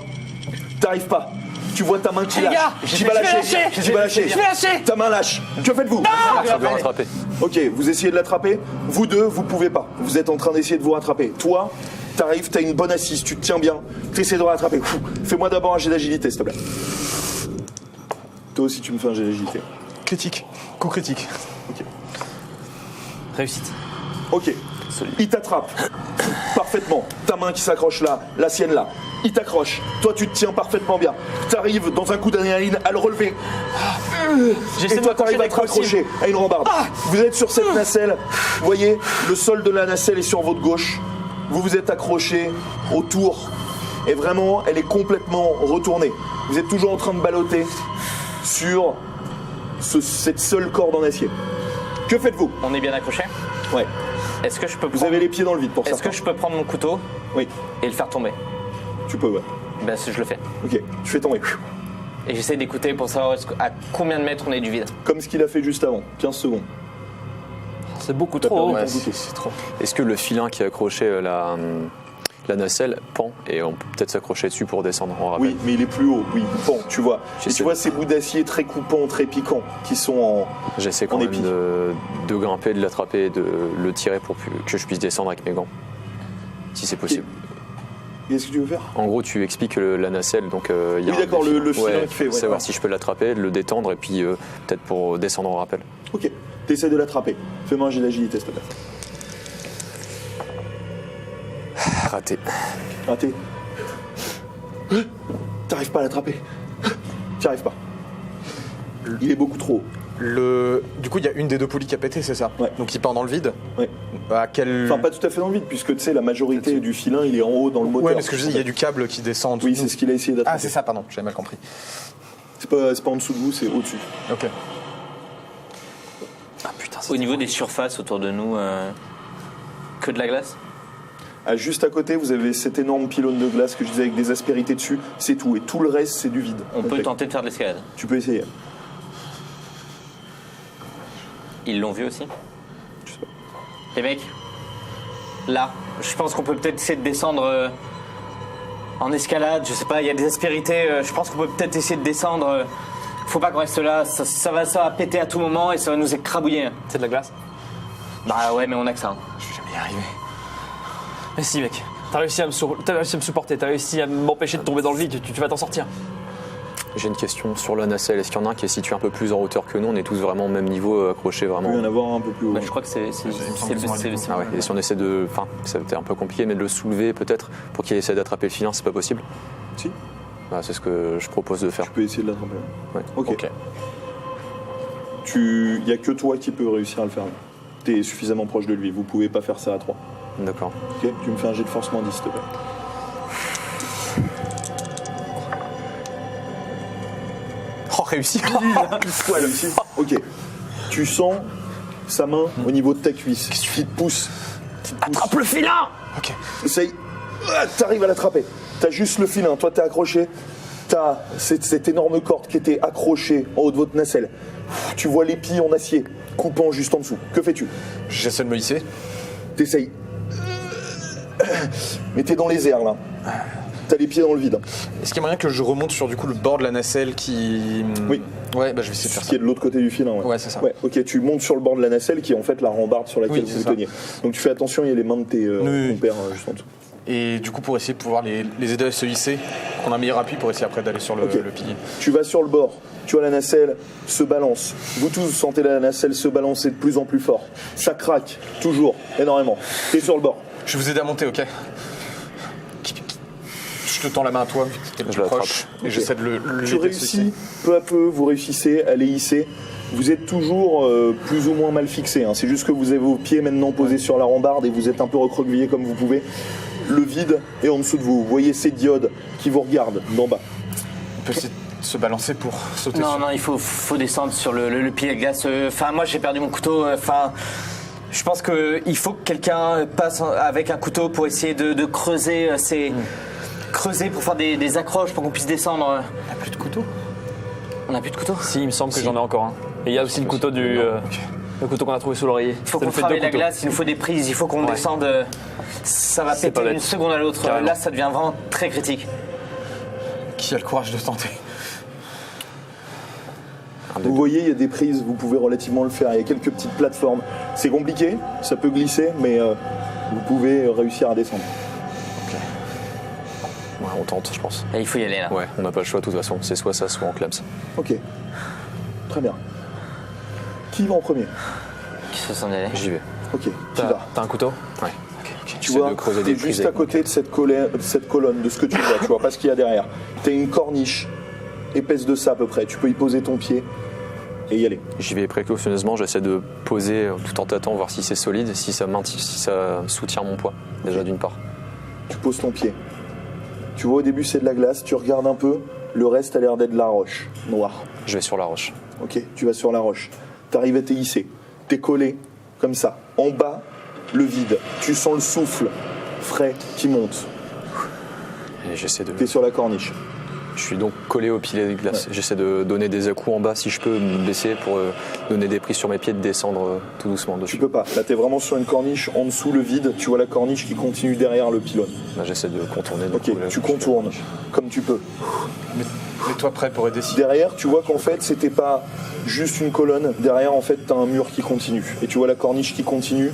t'arrives pas. Tu vois ta main qui Les lâche. gars, Qui je va vais lâcher. lâcher. Qui va lâcher. Je vais lâcher. Ta main lâche. Que faites-vous? Ça doit rattraper. Ok, vous essayez de l'attraper. Vous deux, vous pouvez pas. Vous êtes en train d'essayer de vous rattraper. Toi, t'arrives, t'as une bonne assise, tu te tiens bien. T'essaies de rattraper. Fais-moi d'abord un jet d'agilité, s'il te plaît. Toi aussi, tu me fais un jet d'agilité. Critique. Coup critique. Réussite. Ok. Il t'attrape parfaitement. Ta main qui s'accroche là, la sienne là. Il t'accroche. Toi, tu te tiens parfaitement bien. T'arrives dans un coup d'adrénaline à le relever. J'essaie Et de toi, m'accrocher t'arrives à dès te que possible. raccrocher à une rambarde. Vous êtes sur cette nacelle. Vous voyez, le sol de la nacelle est sur votre gauche. Vous vous êtes accroché autour. Et vraiment, elle est complètement retournée. Vous êtes toujours en train de balloter sur cette seule corde en acier. Que faites-vous? On est bien accroché? Ouais. Est-ce que je peux Vous prendre... avez les pieds dans le vide pour ça. Est-ce que je peux prendre mon couteau Oui, et le faire tomber? tu peux, ouais. Ben, je le fais. Ok, tu fais tomber. Et j'essaie d'écouter pour savoir à combien de mètres on est du vide. Comme ce qu'il a fait juste avant, 15 secondes. C'est beaucoup T'as trop. perdu ton couteau. C'est trop. Est-ce que le filin qui a accroché la nacelle pend et on peut peut-être s'accrocher dessus pour descendre en rappel? Oui, mais il est plus haut, oui, bon, tu vois. Et J'essaie tu vois de- ces bouts d'acier très coupants, très piquants, qui sont en... J'essaie quand en même épi. de grimper, de l'attraper, de le tirer pour que je puisse descendre avec mes gants. Si c'est possible. Qu'est-ce que tu veux faire? En gros, tu expliques la nacelle, donc il y a Oui, d'accord, le filin Ouais, qui fait, ouais, savoir ouais. si je peux l'attraper, le détendre et puis peut-être pour descendre en rappel. Ok, t'essaies de l'attraper. Fais-moi un jet d'agilité, s'il te plaît. Raté. Raté. T'arrives pas à l'attraper. T'y arrives pas. Il est beaucoup trop haut. Du coup, il y a une des deux poulies qui a pété, c'est ça? Ouais. Donc il part dans le vide. Ouais. À quel... Enfin, pas tout à fait dans le vide, puisque tu sais, la majorité du filin, il est en haut dans le moteur. Ouais, mais ce que je dis, il y a du câble qui descend en dessous Oui, de c'est nous. ce qu'il a essayé d'attraper. Ah, c'est ça, pardon, j'avais mal compris. C'est pas en dessous de vous, c'est au-dessus. Ok. Ah putain, Au niveau des surfaces autour de nous, que de la glace? Ah, juste à côté, vous avez cet énorme pylône de glace que je disais avec des aspérités dessus. C'est tout. Et tout le reste, c'est du vide. On peut Complet. tenter de faire de l'escalade. Tu peux essayer. Ils l'ont vu aussi? Je sais pas. Les mecs, là, je pense qu'on peut peut-être essayer de descendre en escalade. Je sais pas, il y a des aspérités. Je pense qu'on peut peut-être essayer de descendre. Faut pas qu'on reste là. Ça va péter à tout moment et ça va nous écrabouiller. c'est de la glace. Bah ouais, mais on a que ça. Hein. Je vais jamais y arriver. Mais si, mec. T'as réussi à me supporter, t'as réussi à m'empêcher de tomber dans le vide, tu vas t'en sortir. J'ai une question sur la nacelle. Est-ce qu'il y en a un qui est situé un peu plus en hauteur que nous? On est tous vraiment au même niveau, accrochés Il vraiment. peut y en avoir un peu plus haut. Bah, je crois que c'est Ah ouais. Et si on essaie de. Enfin, ça va être un peu compliqué, mais de le soulever peut-être pour qu'il essaie d'attraper le filin, c'est pas possible? Si. Bah, c'est ce que je propose de faire. Tu peux essayer de l'attraper. Ouais. Ok. Il n'y a que toi qui peux réussir à le faire. Tu es suffisamment proche de lui. Vous pouvez pas faire ça à 3. D'accord. Ok. Tu me fais un jet de force -10, s'il te plaît. Oh, réussi. Réussi. Ok. Tu sens sa main au niveau de ta cuisse qui te pousse. Attrape le filin. Essaye. T'arrives à l'attraper. T'as juste le filin. Toi, t'es accroché. T'as cette énorme corde qui était accrochée en haut de votre nacelle. Tu vois l'épi en acier coupant juste en dessous. Que fais-tu? J'essaie de me hisser. T'essayes. Mais t'es dans les airs là. T'as les pieds dans le vide. Est-ce qu'il y a moyen que je remonte sur du coup le bord de la nacelle qui... Oui. Ouais, bah je vais essayer de faire Ce ça. qui est de l'autre côté du filin. Ouais, c'est ça. Ouais, ok, tu montes sur le bord de la nacelle qui est en fait la rambarde sur laquelle Oui, vous c'est vous ça. teniez. Donc tu fais attention, il y a les mains de tes Oui. compères juste en dessous. Et du coup, pour essayer de pouvoir les aider à se hisser, qu'on a un meilleur appui pour essayer après d'aller sur le Ok. pilier. Tu vas sur le bord, tu vois la nacelle se balance. Vous tous sentez la nacelle se balancer de plus en plus fort. Ça craque, toujours, énormément. T'es sur le bord. Je vais vous aider à monter, ok? Je te tends la main à toi, vu que t'es le Je plus l'attrape. proche. Et Ok. j'essaie de Tu l'aider à se hisser. réussis, peu à peu, vous réussissez à les hisser. Vous êtes toujours plus ou moins mal fixé. C'est juste que vous avez vos pieds maintenant posés sur la rambarde et vous êtes un peu recroquevillé comme vous pouvez. Le vide est en dessous de vous. Vous voyez ces diodes qui vous regardent d'en bas. On peut essayer de se balancer pour sauter Non, sur. non, il faut descendre sur le pied de glace. Enfin, moi, j'ai perdu mon couteau. Enfin, je pense qu'il faut que quelqu'un passe avec un couteau pour essayer de creuser creuser pour faire des accroches pour qu'on puisse descendre. On n'a plus de couteau. On n'a plus de couteau. Si, il me semble que j'en ai encore un. Et il y a aussi le couteau le couteau qu'on a trouvé sous l'oreiller. Il faut Ça qu'on nous fait travaille deux la couteaux. glace, il nous faut des prises, il faut qu'on Ouais. descende. Ça va C'est péter pas bête. d'une seconde à l'autre. Carrément. Là, ça devient vraiment très critique. Qui a le courage de tenter? Vous voyez, il y a des prises, vous pouvez relativement le faire. Il y a quelques petites plateformes. C'est compliqué, ça peut glisser, mais vous pouvez réussir à descendre. Ouais, on tente, je pense. Et il faut y aller là. Ouais, on n'a pas le choix de toute façon. C'est soit ça, soit en clams. Ok. Très bien. Qui va en premier? Qui se sent aller. J'y vais. Ok, tu T'as vas. t'as un couteau? Ouais. Tu J'essaie vois, de creuser t'es des prises juste à avec mon côté de cette colonne, de ce que tu vois. Tu vois pas ce qu'il y a derrière. T'as une corniche épaisse de ça à peu près. Tu peux y poser ton pied et y aller. J'y vais précautionneusement, j'essaie de poser tout en tâtant, voir si c'est solide, si ça soutient mon poids, déjà d'une part. Tu poses ton pied. Tu vois, au début, c'est de la glace. Tu regardes un peu. Le reste a l'air d'être de la roche noire. Je vais sur la roche. Ok, tu vas sur la roche. T'arrives à te hisser. T'es collé, comme ça. En bas, le vide. Tu sens le souffle frais qui monte. Et j'essaie de... T'es sur la corniche. Je suis donc collé au pilier de glace. J'essaie de donner des à-coups en bas si je peux me baisser pour donner des prises sur mes pieds, de descendre tout doucement Tu dessus. peux pas. Là, t'es vraiment sur une corniche. En dessous, le vide. Tu vois la corniche qui continue derrière le pylône. Là, j'essaie de contourner. du Ok, coup, là, tu je- contournes comme tu peux. Mets-toi prêt pour aider si. Derrière, tu vois qu'en fait, c'était pas juste une colonne. Derrière, en fait, t'as un mur qui continue. Et tu vois la corniche qui continue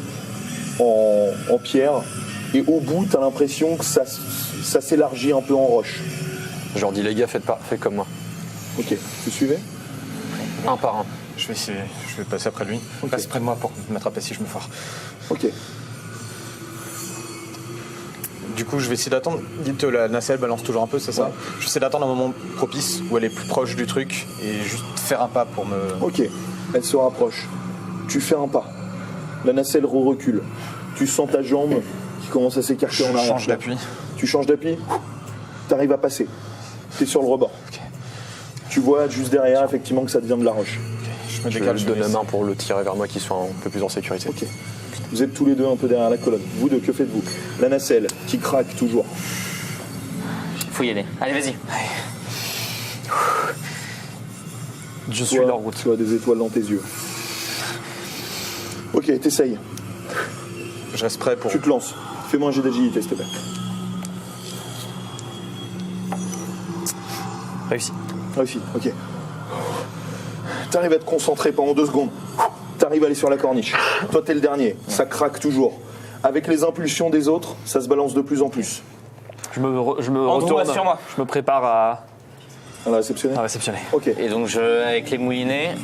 en pierre. Et au bout, t'as l'impression que ça s'élargit un peu en roche. Je leur dis, les gars, faites comme moi. Ok, tu suivais? Un par un. Je vais passer après lui. Ok. Passe près de moi pour m'attraper si je me foire. Ok. Du coup, je vais essayer d'attendre. Dites la nacelle balance toujours un peu, c'est ça? Ouais. Je vais essayer d'attendre un moment propice où elle est plus proche du truc et juste faire un pas pour me. Ok, elle se rapproche. Tu fais un pas. La nacelle recule. Tu sens ta jambe qui commence à s'écarter en Je arrière. change d'appui. Tu changes d'appui. T'arrives à passer. T'es sur le rebord. Tu vois juste derrière, effectivement, que ça devient de la roche. Je me Je décale, lui je donne vais la main pour le tirer vers moi, qu'il soit un peu plus en sécurité. Ok. Vous êtes tous les deux un peu derrière la colonne. Vous deux, que faites-vous? La nacelle qui craque toujours. Il faut y aller. Allez, vas-y. Je suis Toi, leur route. tu as des étoiles dans tes yeux. Ok, t'essayes. Je reste prêt pour. Tu te lances. Fais-moi un jet d'agilité, s'il te plaît. Réussi. Réussi, ok. T'arrives à te concentrer pendant 2 secondes. T'arrives à aller sur la corniche. Toi, t'es le dernier. Ça craque toujours. Avec les impulsions des autres, ça se balance de plus en plus. Je me Andrew, retourne. assure-moi. Je me prépare à À la réceptionner. À réceptionner. Ok. Et donc, avec les moulinets,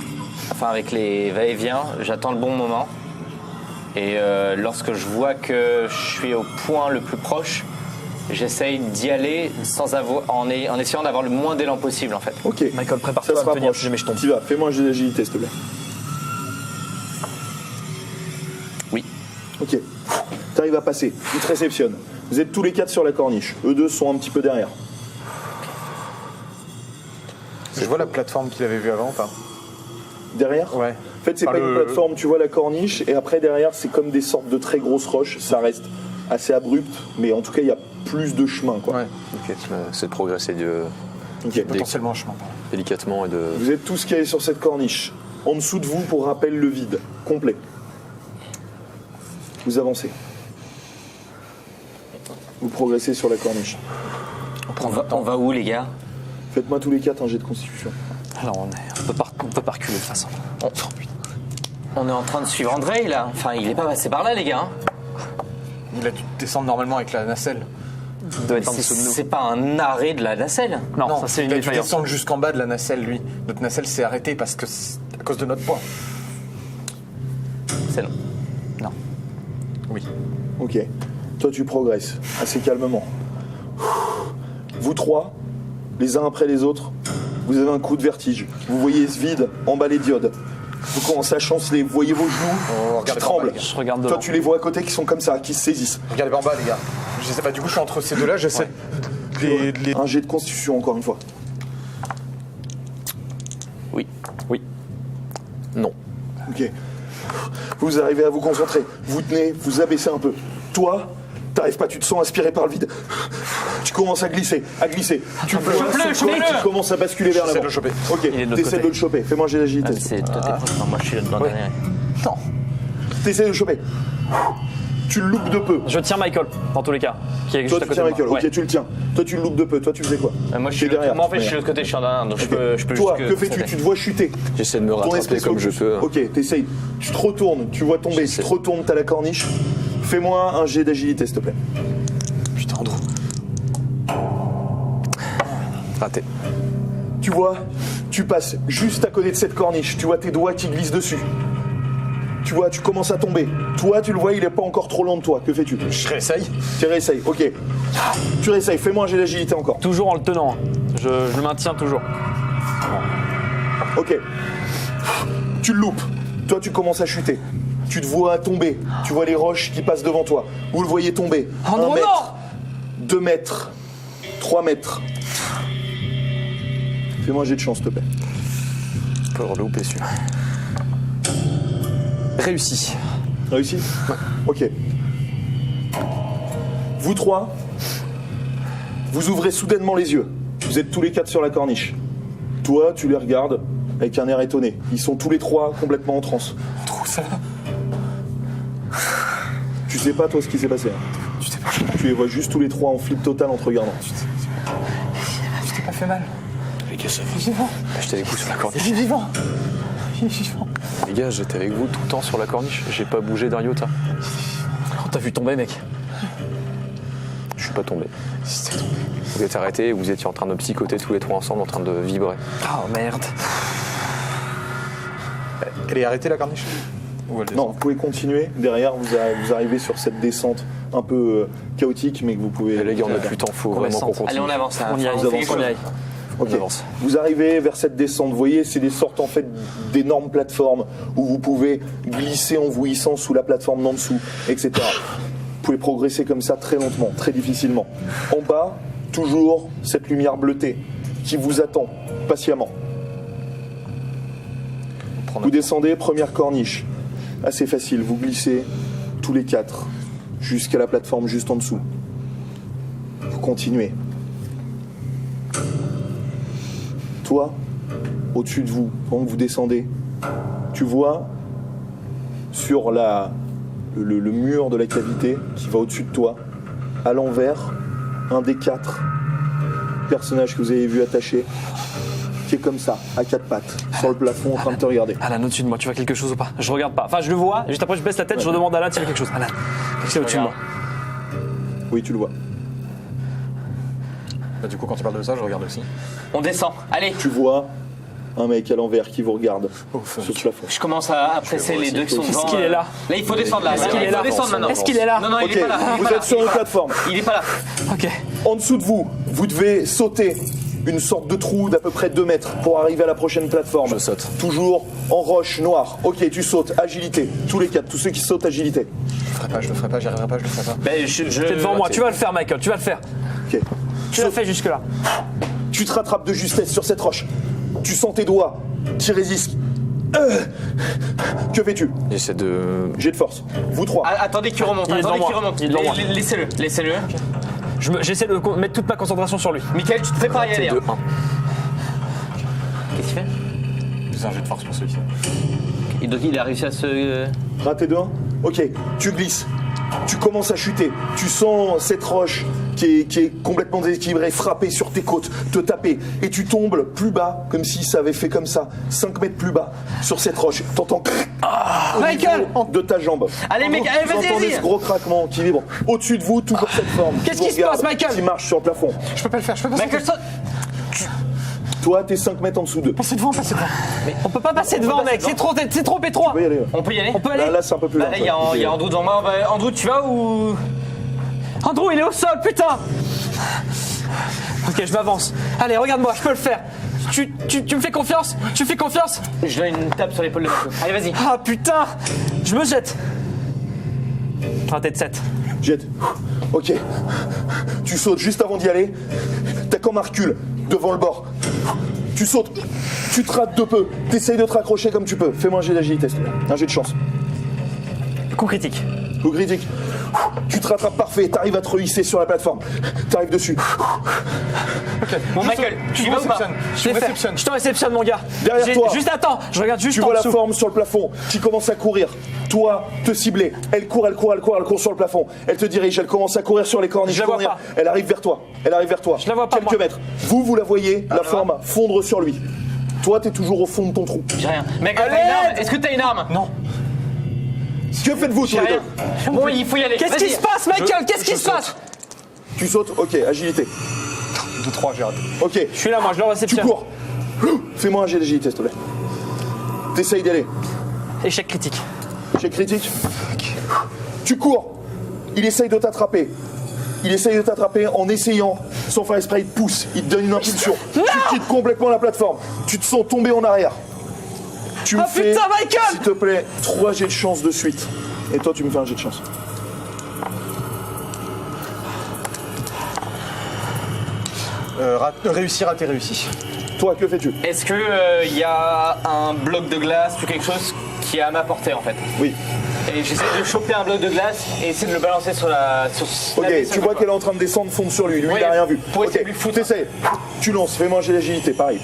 enfin avec les va-et-vient, j'attends le bon moment. Et lorsque je vois que je suis au point le plus proche, j'essaye d'y aller en essayant d'avoir le moins d'élan possible, en fait. Ok. Michael, Ça prépare-toi se à me tenir rapproche. si jamais je tombe. Tu vas. Fais-moi un jeu d'agilité, s'il te plaît. Oui. Ok. T'arrives à passer. Il te réceptionne. Vous êtes tous les 4 sur la corniche. Eux 2 sont un petit peu derrière. Je vois la plateforme qu'il avait vue avant ou pas? Derrière Ouais. En fait, c'est Enfin, pas une le- plateforme, tu vois la corniche, et après derrière, c'est comme des sortes de très grosses roches. Ça reste assez abrupt, mais en tout cas, il y a plus de chemin, quoi. Ouais. Ok, c'est de progresser Ok. Potentiellement un chemin. délicatement et de. Vous êtes tous calés sur cette corniche. En dessous de vous, pour rappel, le vide complet. Vous avancez. Vous progressez sur la corniche. On va où, les gars? Faites-moi tous les 4 un jet de constitution. Alors on peut pas reculer de toute façon. On est en train de suivre André, là. Enfin, il est pas passé par là, les gars. Il a dû descendre normalement avec la nacelle. Il doit être en dessous de nous. C'est pas un arrêt de la nacelle. Non, ça c'est une il a dû défaillance. descendre jusqu'en bas de la nacelle, lui. Notre nacelle s'est arrêtée parce que à cause de notre poids. C'est non. Oui. Ok. Toi, tu progresses assez calmement. Vous 3, les uns après les autres, vous avez un coup de vertige. Vous voyez ce vide emballé d'iode. Vous commencez à chanceler. Vous voyez vos genoux qui regardez tremblent. pas, les gars. Je regarde Toi, devant. tu les vois à côté qui sont comme ça, qui se saisissent. Regardez par en bas, les gars. Je sais pas, du coup, je suis entre ces deux-là, j'essaie de les- Un jet de constitution, encore une fois. Oui. Non. Ok. Vous arrivez à vous concentrer. Vous tenez, vous abaissez un peu. Toi, t'arrives pas, tu te sens aspiré par le vide. Tu commences à glisser, Tu vois Chope-le, ce corps chope-le. qui commence à basculer vers J'essaie l'avant. de le choper. Ok, Il est de l'autre t'essaies côté. de le choper. Fais-moi un jet d'agilité. C'est toi, t'es proche. Non, moi, je suis là-dedans derrière. Non. T'essaies de le choper. Tu le loupes de peu. Je tiens Michael, dans tous les cas. Qui est juste Toi, à tu côté tiens de Michael. moi. Ok, tu le tiens. Toi, tu le loupes de peu. Toi, tu faisais quoi? Moi, je T'es suis derrière. Moi, en fait, je Ouais. suis de l'autre côté, je suis en derrière, donc je peux Toi, juste que fais-tu? Tu te vois chuter. J'essaie de me Ton rattraper esprit comme je focus. peux. Ok, t'essayes. Tu te retournes. Tu vois tomber. Tu J'essaie. te retournes. T'as la corniche. Fais-moi un jet d'agilité, s'il te plaît. Putain, Andrew. Raté. Tu vois, tu passes juste à côté de cette corniche. Tu vois tes doigts qui glissent dessus. Tu vois, tu commences à tomber. Toi, tu le vois, il est pas encore trop loin de toi. Que fais-tu? Je réessaye. Tu réessayes, ok. Tu réessayes, fais-moi un jet d'agilité encore. Toujours en le tenant. Hein. Je le maintiens toujours. Ok. Tu le loupes. Toi, tu commences à chuter. Tu te vois tomber. Tu vois les roches qui passent devant toi. Vous le voyez tomber. Oh non, 1 mètre, 2 mètres, 3 mètres. Fais-moi un jet de chance, s'il te plaît. Je peux le relouper celui-là. Réussi. Réussi? Ok. Vous 3, vous ouvrez soudainement les yeux. Vous êtes tous les 4 sur la corniche. Toi, tu les regardes avec un air étonné. Ils sont tous les 3 complètement en transe. Trouve ça. Tu sais pas, toi, ce qui s'est passé. Hein. Tu t'es pas, Tu les vois juste tous les 3 en flip total en te regardant. tu t'es pas fait mal. Les gars, ça Il est vivant. J'étais avec vous sur la corniche. Il est vivant. Il est vivant. Les gars, j'étais avec vous tout le temps sur la corniche. J'ai pas bougé d'un iota. Oh, t'as vu tomber, mec. Je suis pas tombé. Vous êtes arrêtés et vous étiez en train de psychoter tous les 3 ensemble, en train de vibrer. Oh merde. Elle est arrêtée, la corniche? Ou elle Non, descend? vous pouvez continuer. Derrière, vous arrivez sur cette descente un peu chaotique, mais que vous pouvez... Et les gars, on a plus le temps, faut Qu'on vraiment qu'on descende. continue. Allez, on avance là. On y Enfin, aille, vous fait avancez. quelque on y chose. aille. Ok. On avance. Vous arrivez vers cette descente. Vous voyez, c'est des sortes en fait d'énormes plateformes où vous pouvez glisser en vous hissant sous la plateforme d'en dessous, etc. Vous pouvez progresser comme ça très lentement, très difficilement. En bas, toujours cette lumière bleutée qui vous attend patiemment. Vous descendez, première corniche. Assez facile, vous glissez tous les 4 jusqu'à la plateforme juste en dessous. Vous continuez. Toi, au-dessus de vous, pendant que vous descendez, tu vois sur le mur de la cavité qui va au-dessus de toi, à l'envers, un des 4 personnages que vous avez vu attachés, qui est comme ça, à 4 pattes, sur le plafond, en train de te regarder. Alan, au-dessus de moi, tu vois quelque chose ou pas? Je regarde pas. Enfin, je le vois, juste après, je baisse la tête, je redemande à Alan s'il y a quelque chose. Alan, qu'est-ce qu'il y a au-dessus de moi? Oui, tu le vois. Bah, du coup, quand tu parles de ça, je regarde aussi. On descend. Allez, Tu vois un mec à l'envers qui vous regarde Oh, fuck. sur ce plafond. je commence à presser les deux qui sont devant. Est-ce qu'il est là? Là, il faut descendre là. Est-ce qu'il est Il faut là? descendre maintenant. Est-ce qu'il est là? Non, non, il Ok, est pas là. Il est vous pas là. êtes sur Il est une pas là. plateforme. Il est pas là. Ok. En dessous de vous, vous devez sauter une sorte de trou d'à peu près 2 mètres pour arriver à la prochaine plateforme. Je saute. Toujours en roche noire. Ok, tu sautes. Agilité. Tous les 4. Tous ceux qui sautent, agilité. Je le ferai pas, j'y arriverai pas, je le ferai pas. Ben, T'es devant moi, tu vas le faire, Michael, tu vas le faire. Ok. Tu l'as fait jusque-là. Tu te rattrapes de justesse sur cette roche. Tu sens tes doigts qui résistent. Que fais-tu? J'essaie de. Jet de force. Vous 3. Ah, attendez qu'il remonte. Il est Attendez devant qu'il moi. remonte. Il est devant moi. Laissez-le. Laissez-le. J'essaie de mettre toute ma concentration sur lui. Michael, tu te prépares à y aller. C'est hein. 2-1. Qu'est-ce qu'il fait? C'est un jet de force pour celui-ci. Et donc il a réussi à se. Raté 2. Ok, tu glisses. Tu commences à chuter. Tu sens cette roche qui est complètement déséquilibrée frapper sur tes côtes, te taper. Et tu tombes plus bas, comme si ça avait fait comme ça, 5 mètres plus bas, sur cette roche. T'entends au Michael niveau de ta jambe. Allez, mec, allez, Vous vas-y, entendez vas-y. ce gros craquement qui vibre. Au-dessus de vous, toujours cette forme. Qu'est-ce vous qui se regarde, passe, Michael Qui marche sur le plafond. Je peux pas le faire, je peux pas Michael, saute. Toi, t'es 5 mètres en dessous d'eux. passer devant, passer devant. On peut pas passer devant, mec, c'est trop étroit. Tu peux y aller. On peut y aller. On peut aller. Là, c'est un peu plus Bah, lent. là, il y a Andrew devant moi. Bah, Andrew, tu vas ou. Andrew, il est au sol, putain. Ok, je m'avance. Allez, regarde-moi, je peux le faire. Tu me fais confiance? Tu me fais confiance? Je donne une tape sur l'épaule de Mathieu. Allez, vas-y. Ah putain. Je me jette. Raté de 7. Jette. Ok. Tu sautes juste avant d'y aller. T'as comme un recul devant le bord. Tu sautes. Tu te rates de peu. T'essayes de te raccrocher comme tu peux. Fais-moi un jet d'agilité, s'il te plaît. Un jet de chance. Coup critique. Coup critique. Tu te rattrapes parfait. T'arrives à te rehisser sur la plateforme. T'arrives dessus. Bon, Michael, tu y vas ou pas? Je l'ai fait. Je te réceptionne, mon gars. Derrière toi. Juste attends, je regarde juste Tu en vois la dessous. forme sur le plafond qui commence à courir. Toi, te cibler. Elle court sur le plafond. Elle te dirige. Elle commence à courir sur les corniches. Je la vois Courir. pas. Elle arrive vers toi. Je la vois pas, Quelques moi. mètres. Vous la voyez, la forme fondre sur lui. Toi, t'es toujours au fond de ton trou. J'ai rien. Michael, t'as Allez. une arme? Est-ce que t'as une arme? Non. Que faites-vous tous J'ai les rien. deux? Bon, il faut y aller. Qu'est-ce qui Vas-y. se passe, Michael? Qu'est-ce qui je se passe? Tu sautes, ok, agilité. 2-3, j'ai raté. Ok, Je suis là, moi, je le tu réceptionne. cours. Fais-moi un jet d'agilité, s'il te plaît. T'essayes d'aller. Échec critique. Jet critique. Tu cours. Il essaye de t'attraper. Il essaye de t'attraper en essayant, sans faire exprès, il te pousse, il te donne une impulsion. Tu quittes complètement la plateforme. Tu te sens tomber en arrière. Tu me Ah, fais, putain, Michael s'il te plaît, 3 jets de chance de suite. Et toi, tu me fais un jet de chance. Réussi, raté, réussi. Toi, que fais-tu? Est-ce que il y a un bloc de glace ou quelque chose qui est à ma portée en fait? Oui. Et j'essaie de choper un bloc de glace et essayer de le balancer sur la. Ok, la vaisselle, tu vois quoi. qu'elle est en train de descendre, fondre sur lui. Lui, Oui, il n'a rien vu. pour essayer de lui foutre. t'essayes. Tu lances, fais-moi un jet d'agilité, pareil.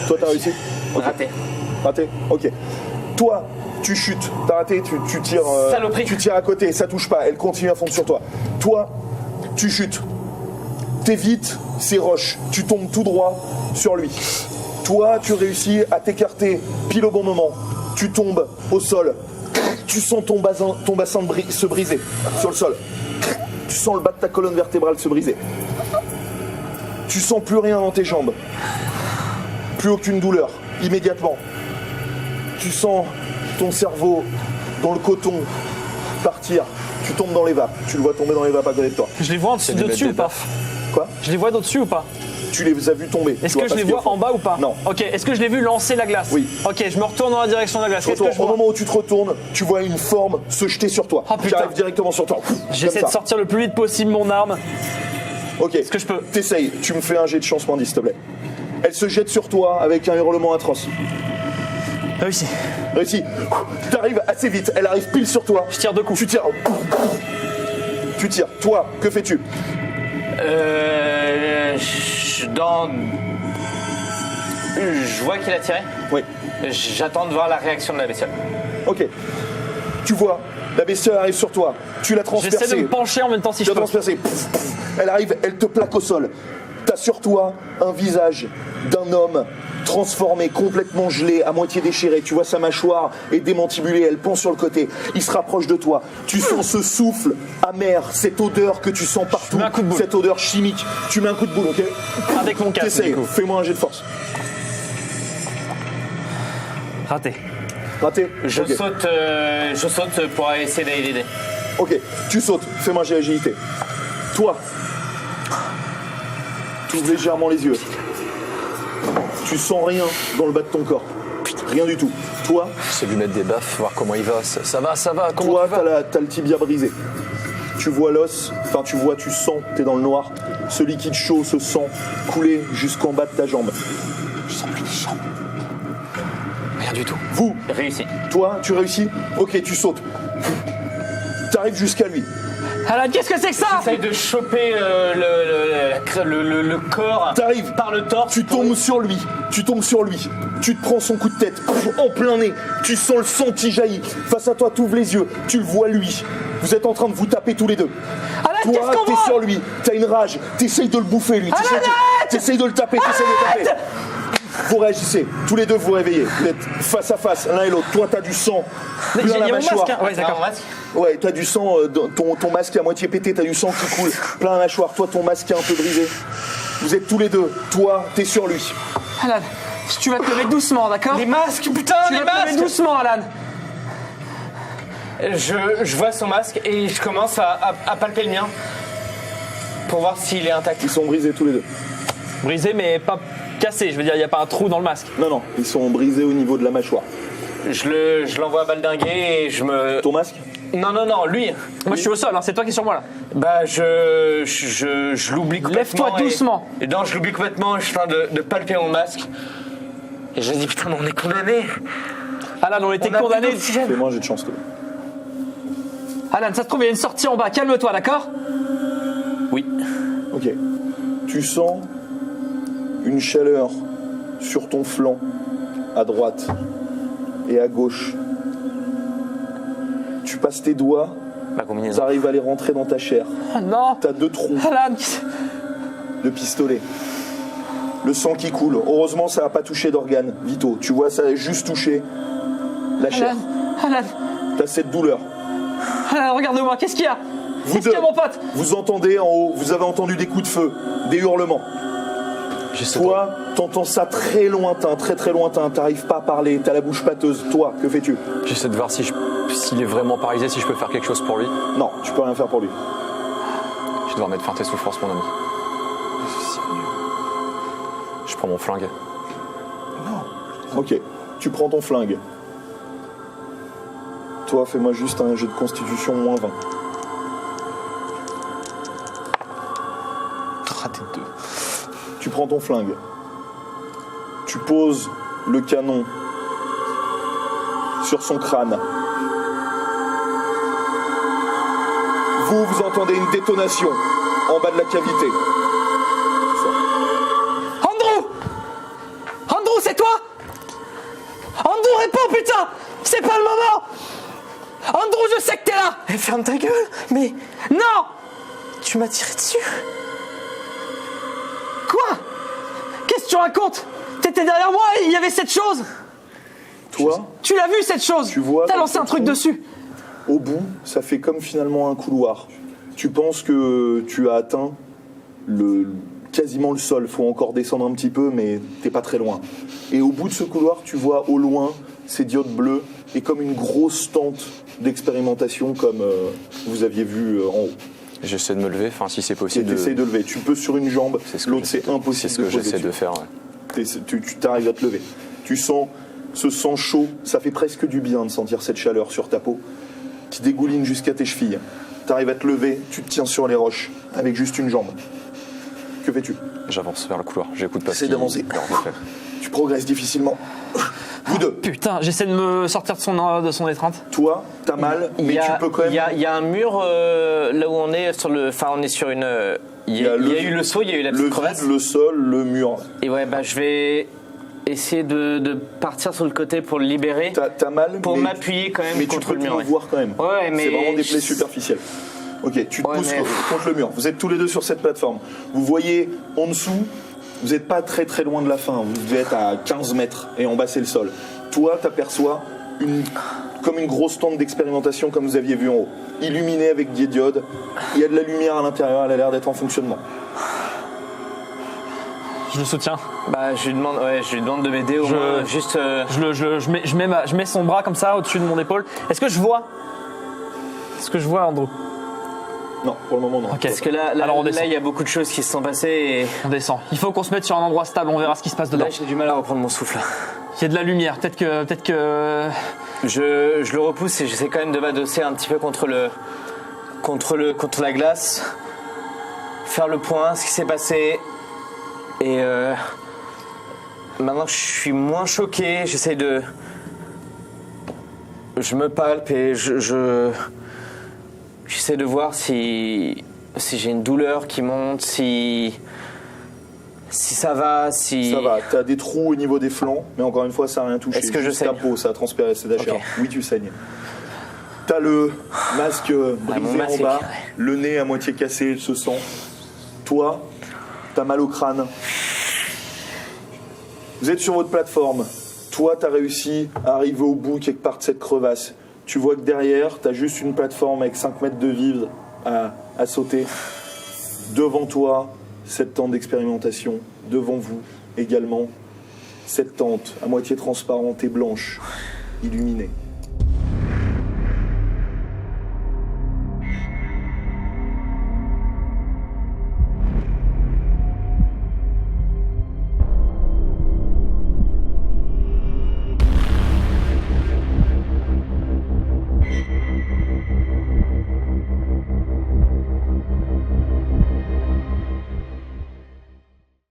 Toi, t'as réussi? Ok. Raté. Raté? Ok. Toi, tu chutes, t'as raté, tu tires. Saloperie. Tu tires à côté, ça touche pas, elle continue à fondre sur toi. Toi, tu chutes. T'évites ces roches, tu tombes tout droit sur lui. Toi, tu réussis à t'écarter pile au bon moment. Tu tombes au sol. Tu sens ton bassin se briser sur le sol. Tu sens le bas de ta colonne vertébrale se briser. Tu sens plus rien dans tes jambes. Plus aucune douleur, immédiatement. Tu sens ton cerveau dans le coton partir. Tu tombes dans les vapes. Tu le vois tomber dans les vapes à côté de toi. Je les vois de dessus ou pas? Quoi? Je les vois d'au-dessus ou pas? Tu les as vus tomber. Est-ce Tu que vois je les pas ce vois qu'il y a au en bas ou pas? Non. Ok, est-ce que je l'ai vu lancer la glace? Oui. Ok, je me retourne dans la direction de la glace. Qu'est-ce que je Au vois? moment où tu te retournes, tu vois une forme se jeter sur toi. Oh, qui putain. arrive directement sur toi. J'essaie de Comme ça. sortir le plus vite possible mon arme. Ok. Est-ce que je peux? T'essayes. Tu me fais un jet de chance moins 10, s'il te plaît. Elle se jette sur toi avec un hurlement atroce. Réussi. Réussi. T'arrives assez vite. Elle arrive pile sur toi. Je tire 2 coups. Tu tires. Tu tires. Toi, que fais-tu? Je vois qu'il a tiré. Oui. J'attends de voir la réaction de la bestiole. Ok. Tu vois, la bestiole arrive sur toi. Tu l'as transpercée. J'essaie de me pencher en même temps si Tu je l'as peux. transpercée. Elle arrive, elle te plaque au sol. T'as sur toi un visage d'un homme transformé, complètement gelé, à moitié déchiré. Tu vois sa mâchoire est démantibulée, elle pend sur le côté. Il se rapproche de toi. Tu sens ce souffle amer, cette odeur que tu sens partout, mets un coup de boule. cette odeur chimique. Tu mets un coup de boule, ok? Avec mon casque, T'essayes, du coup. fais-moi un jet de force. Raté. Raté? Je Ok. saute pour essayer d'aller l'aider. Ok, tu sautes, fais-moi un jet d'agilité. Toi, tu ouvres légèrement les yeux. Tu sens rien dans le bas de ton corps. Rien du tout. Toi, C'est lui mettre des baffes, voir comment il va. Ça va, comment toi, tu vas t'as le tibia brisé. Tu vois l'os, enfin tu sens, t'es dans le noir. Ce liquide chaud, ce sang couler jusqu'en bas de ta jambe. Je sens plus les jambes. Rien du tout. Vous, Réussi. toi, tu réussis? Ok, tu sautes. T'arrives jusqu'à lui. Alan, qu'est-ce que c'est que ça? J'essaye de choper le corps T'arrives, par le torse. tu tombes sur lui, tu te prends son coup de tête, en plein nez, tu sens le sang qui jaillit. Face à toi, t'ouvres les yeux, tu le vois lui. Vous êtes en train de vous taper tous les deux. Alan, qu'est-ce Toi, qu'on t'es voit? sur lui, t'as une rage, t'essayes de le bouffer lui. T'essayes de le taper, t'essayes de le taper. Vous réagissez, tous les deux vous réveillez. Vous êtes face à face, l'un et l'autre. Toi, t'as du sang Il plein y a la mon mâchoire. masque, hein. Ouais, d'accord. Ouais, t'as du sang, ton masque est à moitié pété, t'as du sang qui coule, plein la mâchoire. Toi, ton masque est un peu brisé. Vous êtes tous les deux. Toi, t'es sur lui. Alan, tu vas te lever doucement, d'accord? Les masques, putain, Tu les vas te lever masques. doucement, Alan. Je vois son masque et je commence à palper le mien pour voir s'il est intact. Ils sont brisés tous les deux. Brisé, mais pas cassé. Je veux dire, il n'y a pas un trou dans le masque. Non, ils sont brisés au niveau de la mâchoire. Je l'envoie baldinguer et je me... Ton masque? Non, lui. Moi, je suis au sol, hein. C'est toi qui es sur moi, là. Bah, je l'oublie complètement. Lève-toi doucement. Et non, je l'oublie complètement. Je suis en train de palper mon masque. Et je dis, putain, mais on est condamnés. Alan, on était On a plus condamnés. d'oxygène. Fais-moi un jet de chance, toi. Alan, ça se trouve, il y a une sortie en bas. Calme-toi, d'accord? Oui. Ok. Tu sens une chaleur sur ton flanc, à droite et à gauche. Tu passes tes doigts, Ma combinaison. t'arrives à les rentrer dans ta chair. Ah non. T'as 2 trous Alan, de pistolet. Le sang qui coule. Heureusement, ça n'a pas touché d'organes vitaux. Tu vois, ça a juste touché la chair. Alan, T'as cette douleur. Alan, regarde-moi. Qu'est-ce qu'il y a? Vous Qu'est-ce qu'il y a, deux. mon pote? Vous entendez en haut, vous avez entendu des coups de feu, des hurlements. Toi, t'entends ça très lointain, très lointain. T'arrives pas à parler, t'as la bouche pâteuse. Toi, que fais-tu? J'essaie de voir s'il est vraiment paralysé, si je peux faire quelque chose pour lui. Non, tu peux rien faire pour lui. Je vais devoir mettre fin à tes souffrances, mon ami. Je prends mon flingue. Ok, tu prends ton flingue. Toi, fais-moi juste un jet de constitution moins 20. Raté 2. Tu prends ton flingue. Tu poses le canon sur son crâne. Vous entendez une détonation en bas de la cavité. Andrew, c'est toi? Andrew, réponds, putain! C'est pas le moment! Andrew, je sais que t'es là! Ferme ta gueule. Mais Non! tu m'as tiré dessus. Quoi? Qu'est-ce que tu racontes? T'étais derrière moi et il y avait cette chose! Toi, Tu l'as vu, cette chose? Tu vois, T'as dans lancé ce un truc trou. dessus! au bout, ça fait comme finalement un couloir. Tu penses que tu as atteint quasiment le sol. Faut encore descendre un petit peu, mais t'es pas très loin. Et au bout de ce couloir, tu vois au loin ces diodes bleues et comme une grosse tente d'expérimentation comme vous aviez vu en haut. J'essaie de me lever, enfin si c'est Et possible. t'essayes de lever. Tu peux sur une jambe, C'est ce que l'autre j'essaie c'est de- impossible. C'est ce que poser j'essaie dessus. de faire, ouais. Tu t'arrives à te lever. Tu sens ce sang chaud, ça fait presque du bien de sentir cette chaleur sur ta peau qui dégouline jusqu'à tes chevilles. Tu arrives à te lever, tu te tiens sur les roches avec juste une jambe. Que fais-tu? J'avance vers le couloir, j'écoute pas. Essaie ce qui- d'avancer. leur fait. Tu progresses difficilement. Vous deux, Putain, j'essaie de me sortir de son étreinte. toi, t'as mal, mais tu peux quand même. Il y a un mur là où on est sur le. Enfin, on est sur une. Il y a eu le saut, il y a eu la le petite crevasse. vide, le sol, le mur. Et ouais, bah je vais essayer de partir sur le côté pour le libérer. T'as mal, Pour mais, m'appuyer quand même mais tu contre peux le te mur. ouais. voir quand même. Ouais, mais C'est vraiment des plaies je- superficielles. Ok, tu te Ouais, pousses mais- contre le mur. Vous êtes tous les deux sur cette plateforme. Vous voyez en dessous, vous n'êtes pas très très loin de la fin. Vous devez être à 15 mètres et en bas c'est le sol. Toi, tu aperçois comme une grosse tente d'expérimentation comme vous aviez vu en haut. Illuminée avec des diodes. Il y a de la lumière à l'intérieur, elle a l'air d'être en fonctionnement. Je le soutiens. Bah, je lui demande de m'aider au Je- moins. Juste. Je mets son bras comme ça au-dessus de mon épaule. Est-ce que je vois Andrew? Non, pour le moment non. Ok. Parce que là, Alors on descend. il y a beaucoup de choses qui se sont passées et On descend. Il faut qu'on se mette sur un endroit stable, on verra ce qui se passe dedans. là, j'ai du mal à reprendre mon souffle. Il y a de la lumière, peut-être que... Je le repousse et j'essaie quand même de m'adosser un petit peu contre la glace, faire le point, ce qui s'est passé. Et maintenant que je suis moins choqué, j'essaie de... Je me palpe et j'essaie de voir si j'ai une douleur qui monte, si ça va, si... Ça va, t'as des trous au niveau des flancs, mais encore une fois, ça n'a rien touché. Est-ce que je Juste ta saigne? peau, ça a transpiré, c'est de la chair. Ok. Oui, tu saignes. T'as le masque brisé mon masque en bas, est carré. le nez à moitié cassé, il se sent. Toi, t'as mal au crâne. Vous êtes sur votre plateforme. Toi, t'as réussi à arriver au bout quelque part de cette crevasse. Tu vois que derrière, t'as juste une plateforme avec 5 mètres de vide à sauter. Devant toi, cette tente d'expérimentation. Devant vous également, cette tente à moitié transparente et blanche, illuminée.